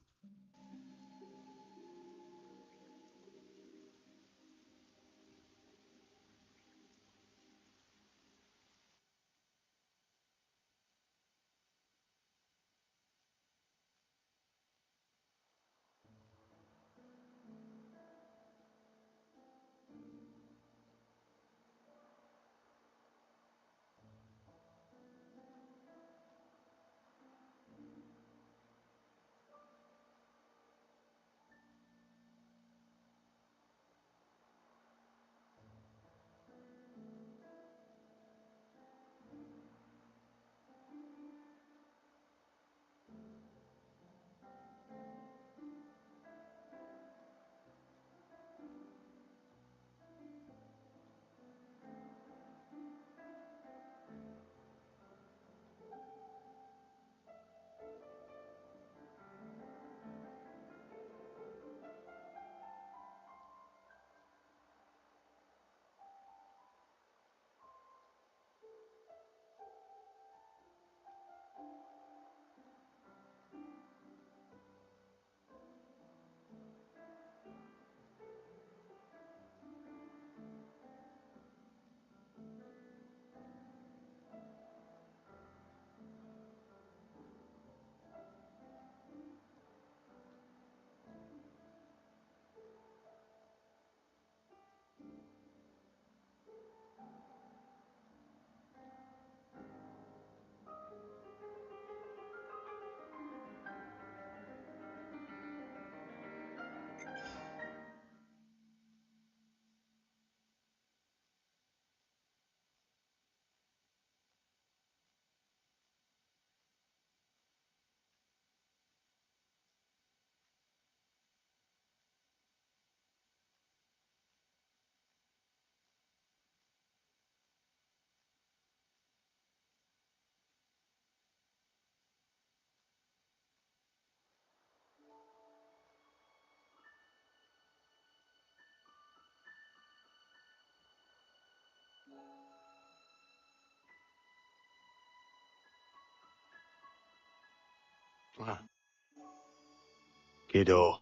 Kiddo.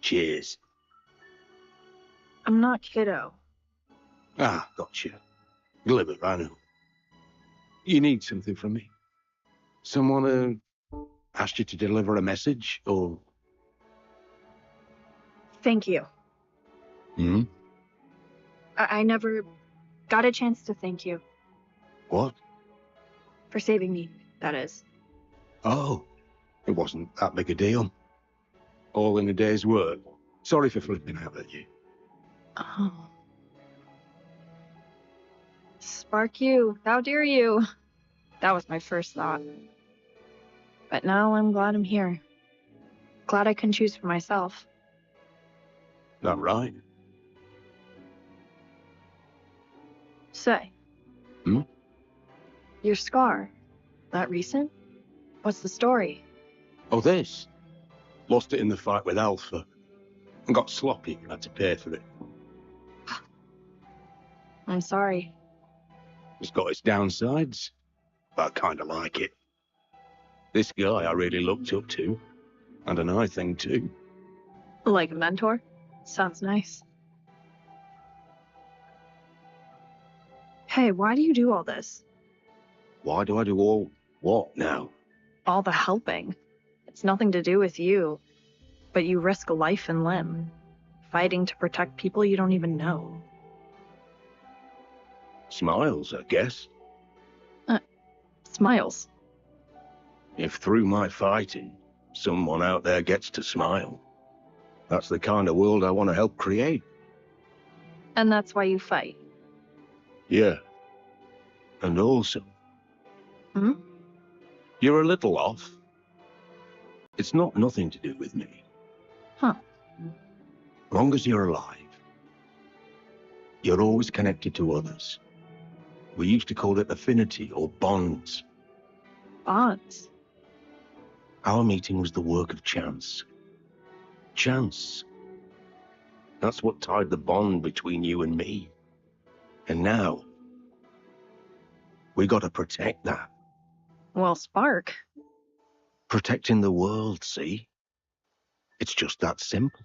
Cheers. I'm not kiddo. Ah, gotcha. Glimmer, I know. You need something from me? Someone asked you to deliver a message, or... Thank you. Hmm? I never got a chance to thank you. What? For saving me, that is. Oh, it wasn't that big a deal. All in a day's work. Sorry for flipping out at you. Oh. Spark you, how dare you? That was my first thought. But now I'm glad I'm here. Glad I can choose for myself. That right? Say. Hmm? Your scar. That recent? What's the story? Oh, this? Lost it in the fight with Alpha. And got sloppy and had to pay for it. I'm sorry. It's got its downsides, but I kinda like it. This guy I really looked up to. And an eye thing too. Like a mentor? Sounds nice. Hey, why do you do all this? Why do I do all what now? All the helping. It's nothing to do with you. But you risk life and limb. Fighting to protect people you don't even know. Smiles, I guess. Smiles. If through my fighting, someone out there gets to smile, that's the kind of world I want to help create. And that's why you fight. Yeah. And also... Hmm? You're a little off. It's not nothing to do with me. Huh. Long as you're alive, you're always connected to others. We used to call it affinity or bonds. Bonds? Our meeting was the work of chance. Chance. That's what tied the bond between you and me. And now, we gotta protect that. Well, Spark. Protecting the world, see? It's just that simple.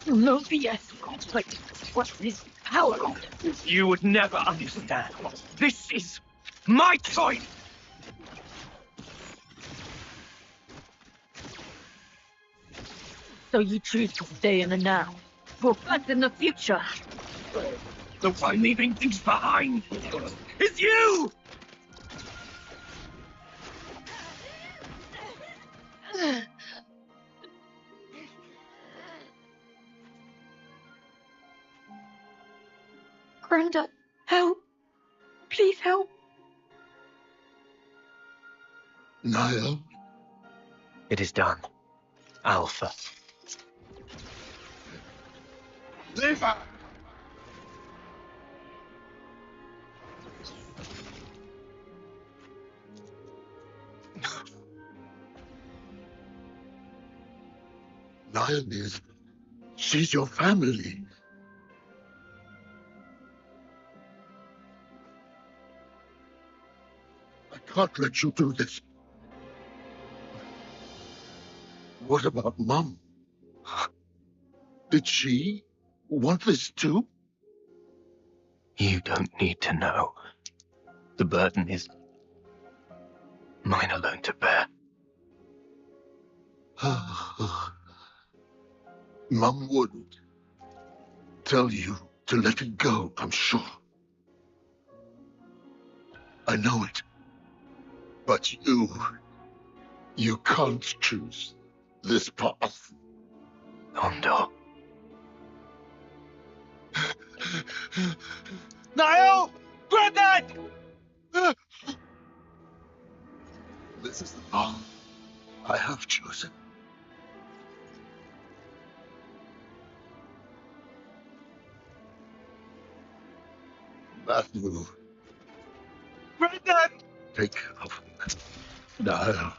No BS. Like, what is power? You would never understand. This is my choice! So you choose to stay in the now, reflect in the future. The one leaving things behind is you! Granda, help. Please help. Niall? It is done. Alpha. Lever! Niall is... She's your family. I can't let you do this. What about Mum? Did she want this too? You don't need to know. The burden is mine alone to bear. Mum wouldn't tell you to let it go, I'm sure. I know it. But you can't choose this path. Hondo. Niall! Granddad! This is the path I have chosen. Matthew, Granddad! take of Niall,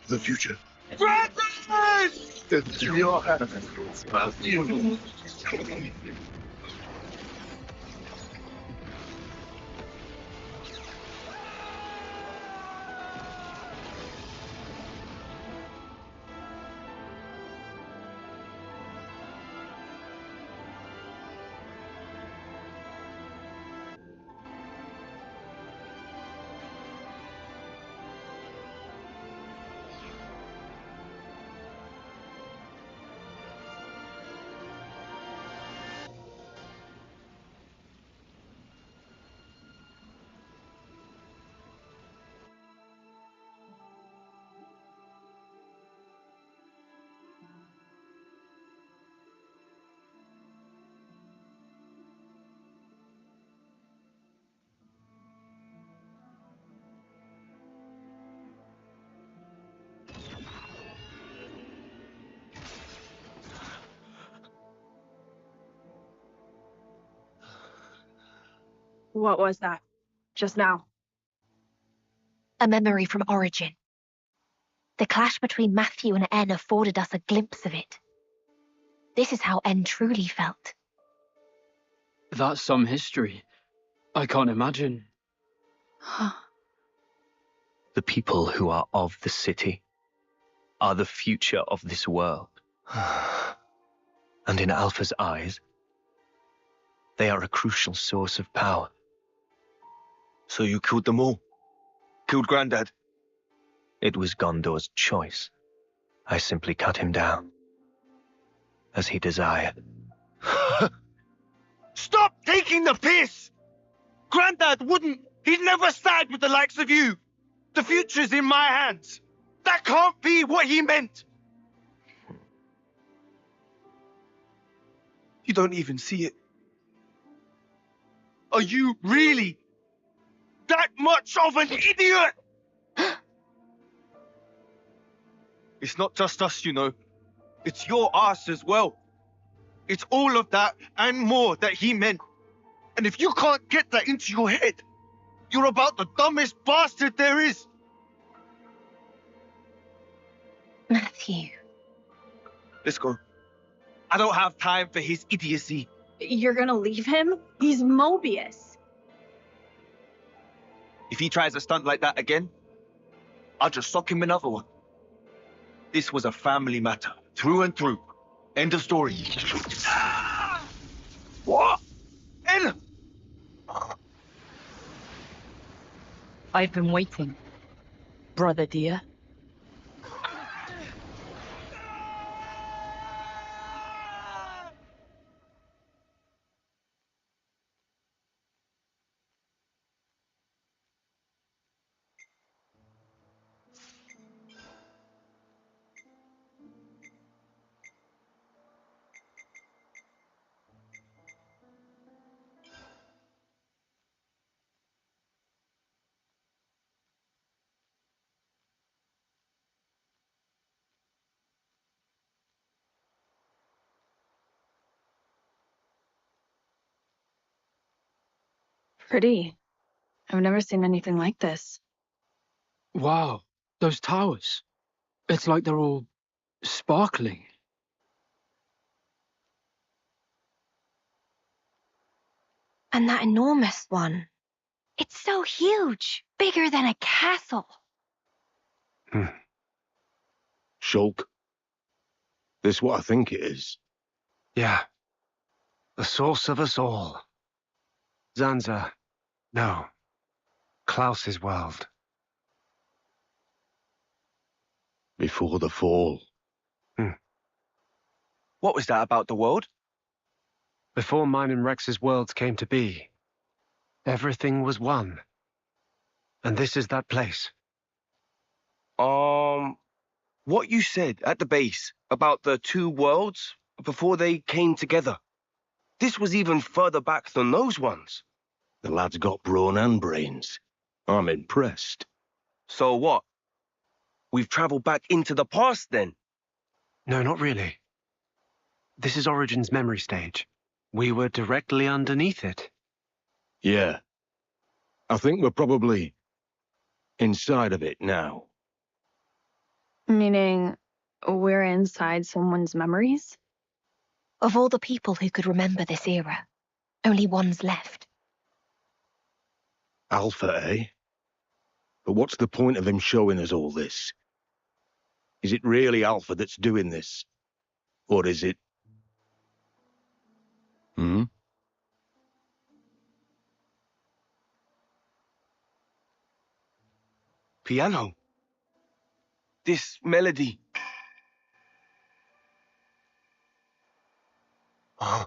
the future. Granddad! It's in your hands, Matthew. What was that? Just now? A memory from Origin. The clash between Matthew and N afforded us a glimpse of it. This is how N truly felt. That's some history. I can't imagine. The people who are of the city are the future of this world. And in Alpha's eyes, they are a crucial source of power. So you killed them all? Killed Granddad? It was Gondor's choice. I simply cut him down, as he desired. Stop taking the piss! Granddad wouldn't. He'd never side with the likes of you. The future's in my hands. That can't be what he meant. You don't even see it. Are you really that much of an idiot? It's not just us, you know. It's your ass as well. It's all of that and more that he meant. And if you can't get that into your head, you're about the dumbest bastard there is. Matthew. Let's go. I don't have time for his idiocy. You're gonna leave him? He's Mobius. If he tries a stunt like that again, I'll just sock him another one. This was a family matter, through and through. End of story. What? End. I've been waiting, brother dear. Pretty. I've never seen anything like this. Wow, those towers. It's like they're all sparkling. And that enormous one. It's so huge, bigger than a castle. Shulk. This what I think it is. Yeah. The source of us all. Zanza. No. Klaus's world. Before the fall. What was that about the world? Before mine and Rex's worlds came to be, everything was one. And this is that place. What you said at the base about the two worlds before they came together. This was even further back than those ones. The lad's got brawn and brains. I'm impressed. So what? We've traveled back into the past then? No, not really. This is Origin's memory stage. We were directly underneath it. Yeah. I think we're probably inside of it now. Meaning, we're inside someone's memories? Of all the people who could remember this era, only one's left. Alpha, eh? But what's the point of him showing us all this? Is it really Alpha that's doing this? Or is it... Hmm? Piano. This melody. Huh?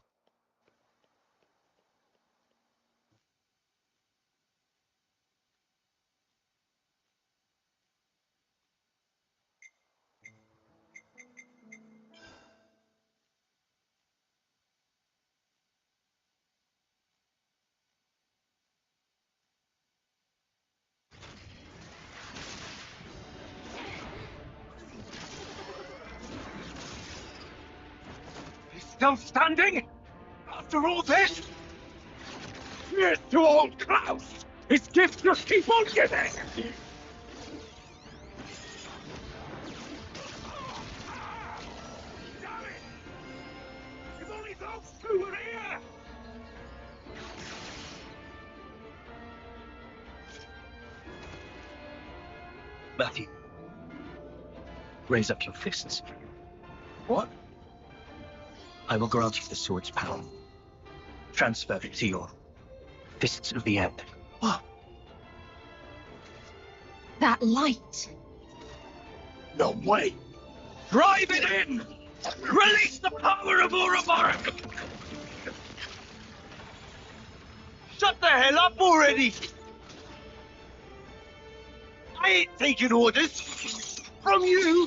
Still standing? After all this? Here's to old Klaus! His gifts just keep on giving! Damn it! If only those two were here! Matthew. Raise up your fists. What? I will grant you the sword's power. Transfer it to your fists of the end. What? That light! No way! Drive it in! Release the power of Ouroboros! Shut the hell up already! I ain't taking orders from you!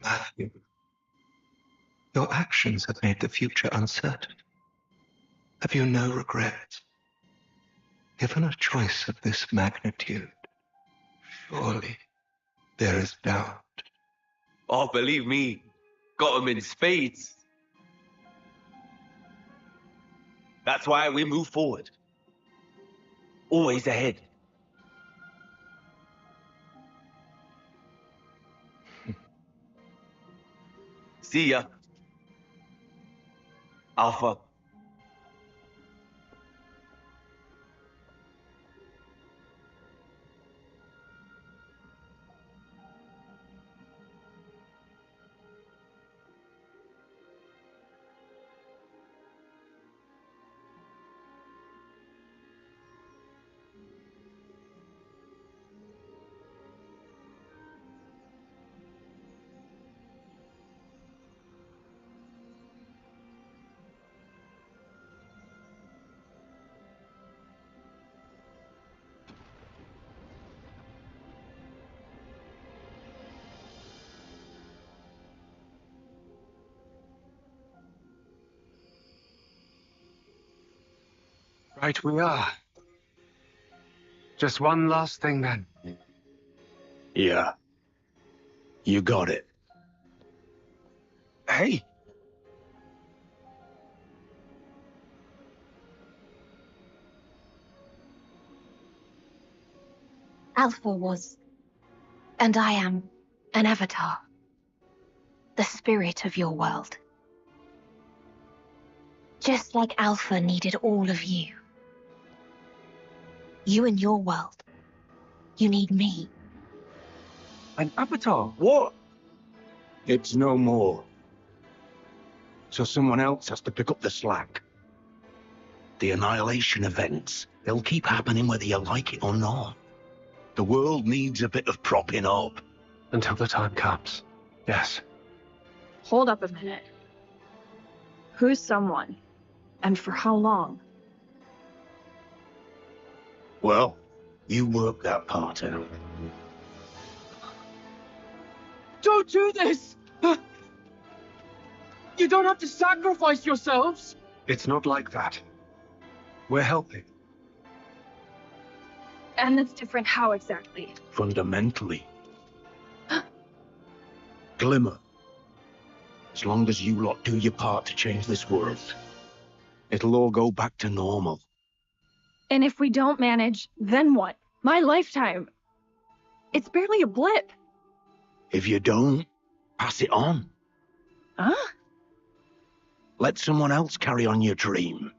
Matthew, your actions have made the future uncertain. Have you no regrets? Given a choice of this magnitude, surely there is doubt. Oh, believe me, got 'em in spades. That's why we move forward. Always ahead. See ya. Alpha. Right we are. Just one last thing then. Yeah. You got it. Hey, Alpha was, and I am, an avatar. The spirit of your world. Just like Alpha needed all of you. You and your world. You need me. An avatar? What? It's no more. So someone else has to pick up the slack. The annihilation events, they'll keep happening whether you like it or not. The world needs a bit of propping up. Until the time comes. Yes. Hold up a minute. Who's someone? And for how long? Well, you work that part out. Don't do this! You don't have to sacrifice yourselves! It's not like that. We're helping. And that's different how exactly? Fundamentally. Glimmer. As long as you lot do your part to change this world, it'll all go back to normal. And if we don't manage, then what? My lifetime. It's barely a blip. If you don't, pass it on. Huh? Let someone else carry on your dream.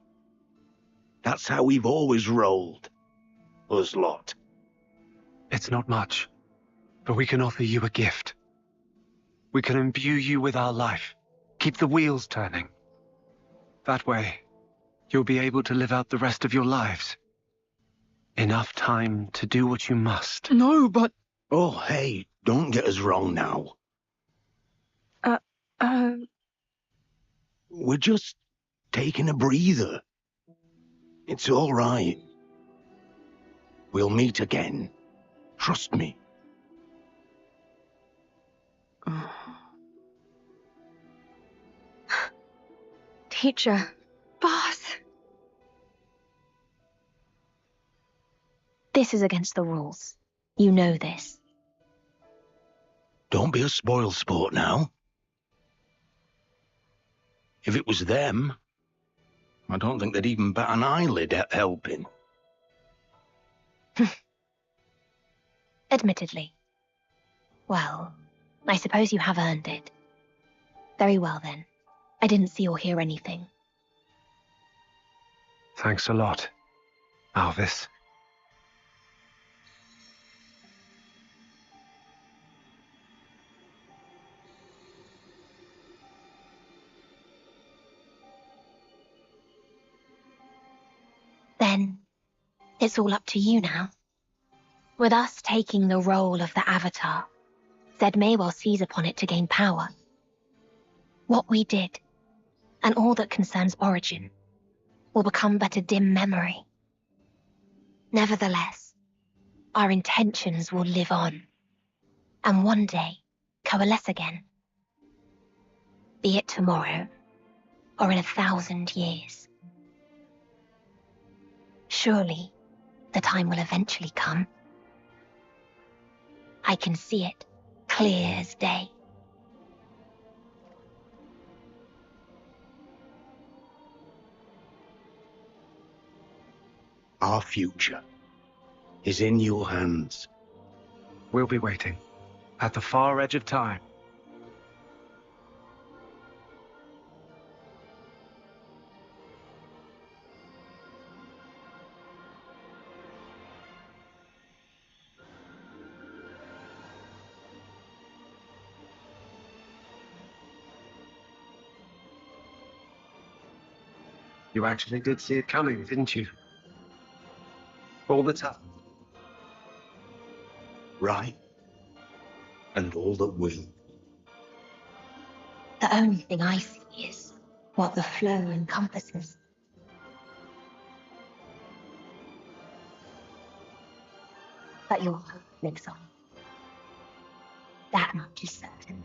That's how we've always rolled. Us lot. It's not much, but we can offer you a gift. We can imbue you with our life, keep the wheels turning. That way, you'll be able to live out the rest of your lives. Enough time to do what you must. No, but... Oh, hey, don't get us wrong now. We're just taking a breather. It's all right. We'll meet again. Trust me. Teacher. Boss. This is against the rules. You know this. Don't be a spoilsport now. If it was them, I don't think they'd even bat an eyelid at helping. Admittedly. Well, I suppose you have earned it. Very well then. I didn't see or hear anything. Thanks a lot, Alvis. Then, it's all up to you now. With us taking the role of the Avatar, Zed may well seize upon it to gain power. What we did, and all that concerns Origin, will become but a dim memory. Nevertheless, our intentions will live on, and one day coalesce again. Be it tomorrow, or in 1,000 years. Surely, the time will eventually come. I can see it, clear as day. Our future is in your hands. We'll be waiting, at the far edge of time. You actually did see it coming, didn't you? All the time. Right. And all that will. The only thing I see is what the flow encompasses. But your hope lives on. That much is certain.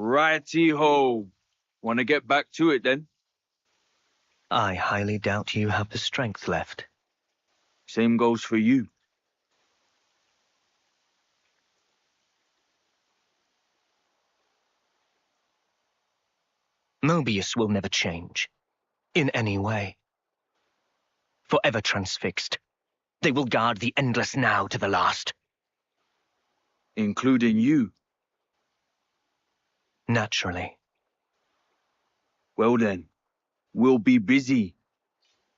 Righty-ho. Want to get back to it then? I highly doubt you have the strength left. Same goes for you. Mobius will never change. In any way. Forever transfixed. They will guard the endless now to the last. Including you. Naturally. Well then, we'll be busy.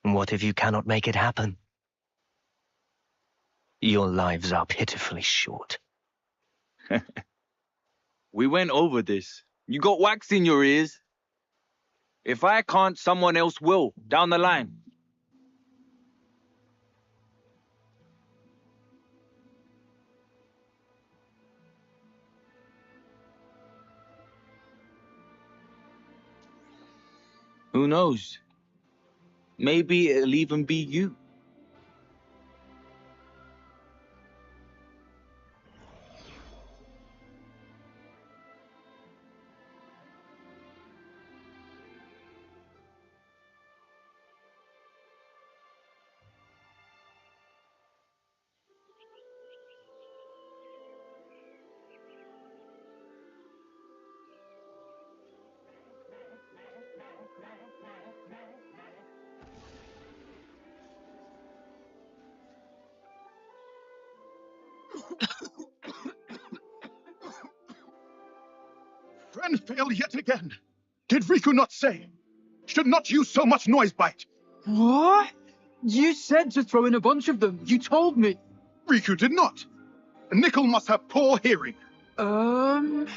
What if you cannot make it happen? Your lives are pitifully short. We went over this. You got wax in your ears. If I can't, someone else will, down the line. Who knows? Maybe it'll even be you. Friend failed yet again. Did Riku not say? Should not use so much noise bite. What? You said to throw in a bunch of them. You told me. Riku did not. Nickel must have poor hearing. Honest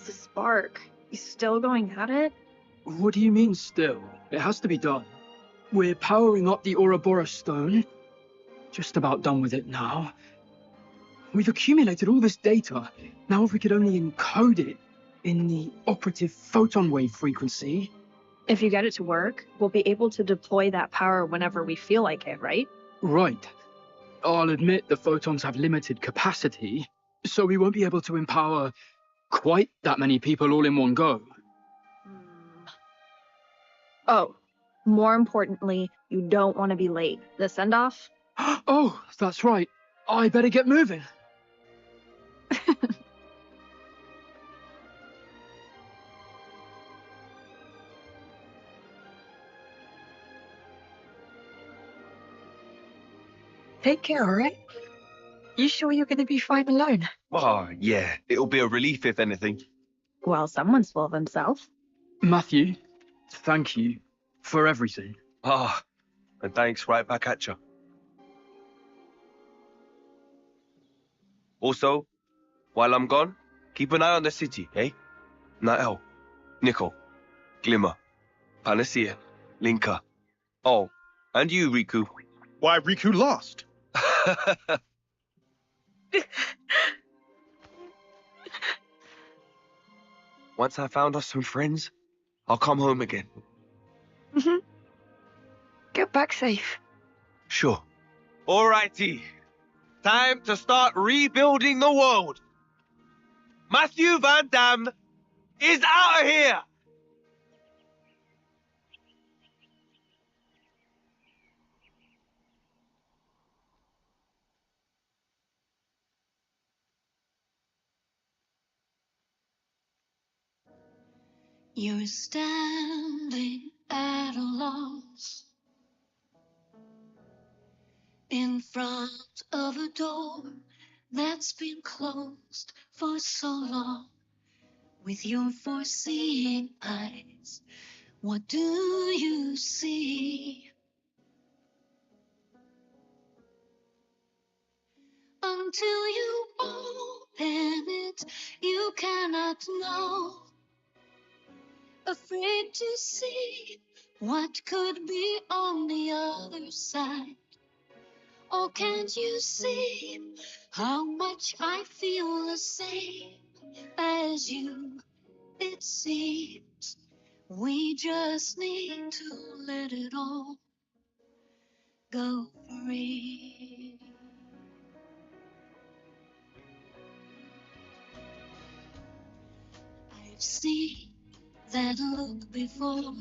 to Spark. You still going at it? What do you mean still? It has to be done. We're powering up the Ouroboros stone. Just about done with it now. We've accumulated all this data. Now if we could only encode it in the operative photon wave frequency. If you get it to work, we'll be able to deploy that power whenever we feel like it, right? Right. I'll admit the photons have limited capacity, so we won't be able to empower quite that many people all in one go. Oh, more importantly, you don't want to be late. The send-off? Oh, that's right. I better get moving. Take care, alright? You sure you're gonna be fine alone? Oh, yeah. It'll be a relief, if anything. Well, someone's full of himself. Matthew, thank you for everything. Ah, and thanks right back at you. Also, while I'm gone, keep an eye on the city, eh? Nael, Nickel, Glimmer, Panacea, Linka. Oh, and you, Riku. Why, Riku lost. Once I found us some friends, I'll come home again. Get back safe. Sure. Alrighty. Time to start rebuilding the world. Matthew Van Damme is out of here! You're standing at a loss in front of a door that's been closed for so long. With your foreseeing eyes, what do you see? Until you open it, you cannot know. Afraid to see what could be on the other side. Oh, can't you see how much I feel the same as you? It seems we just need to let it all go free. see that look before.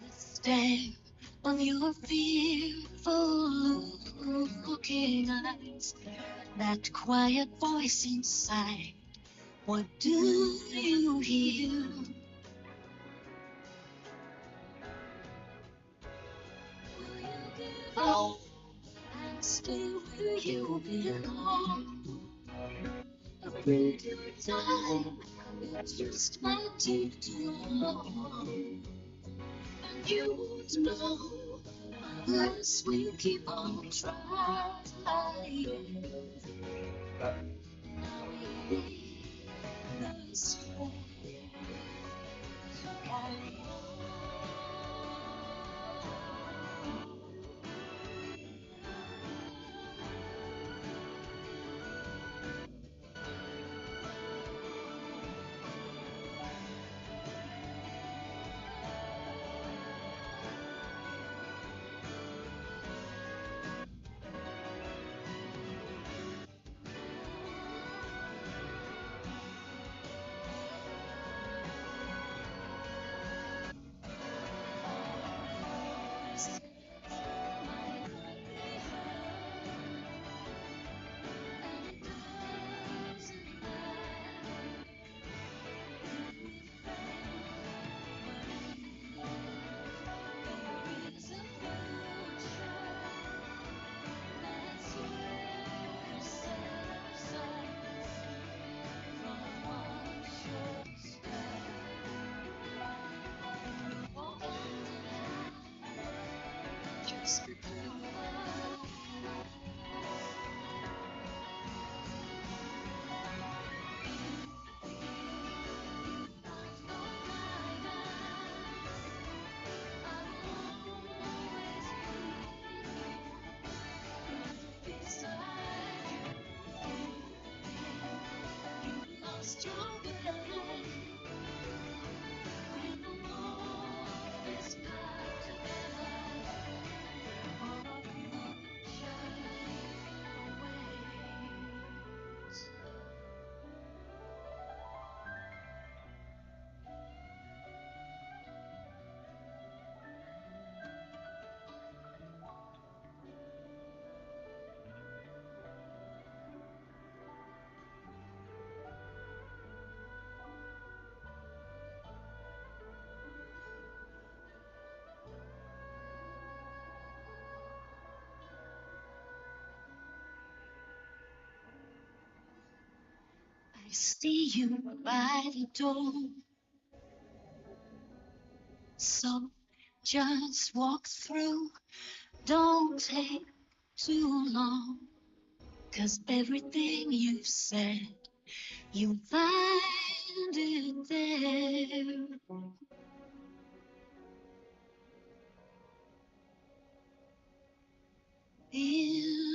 The stare of your fearful looking eyes. That quiet voice inside. What do you hear? Will you give up and stay where you belong? A winter time, it just might take too long. And you won't know unless we keep on trying. Now we need the strength to carry on. I see you by the door, so just walk through. Don't take too long, 'cause everything you've said, you find it there. In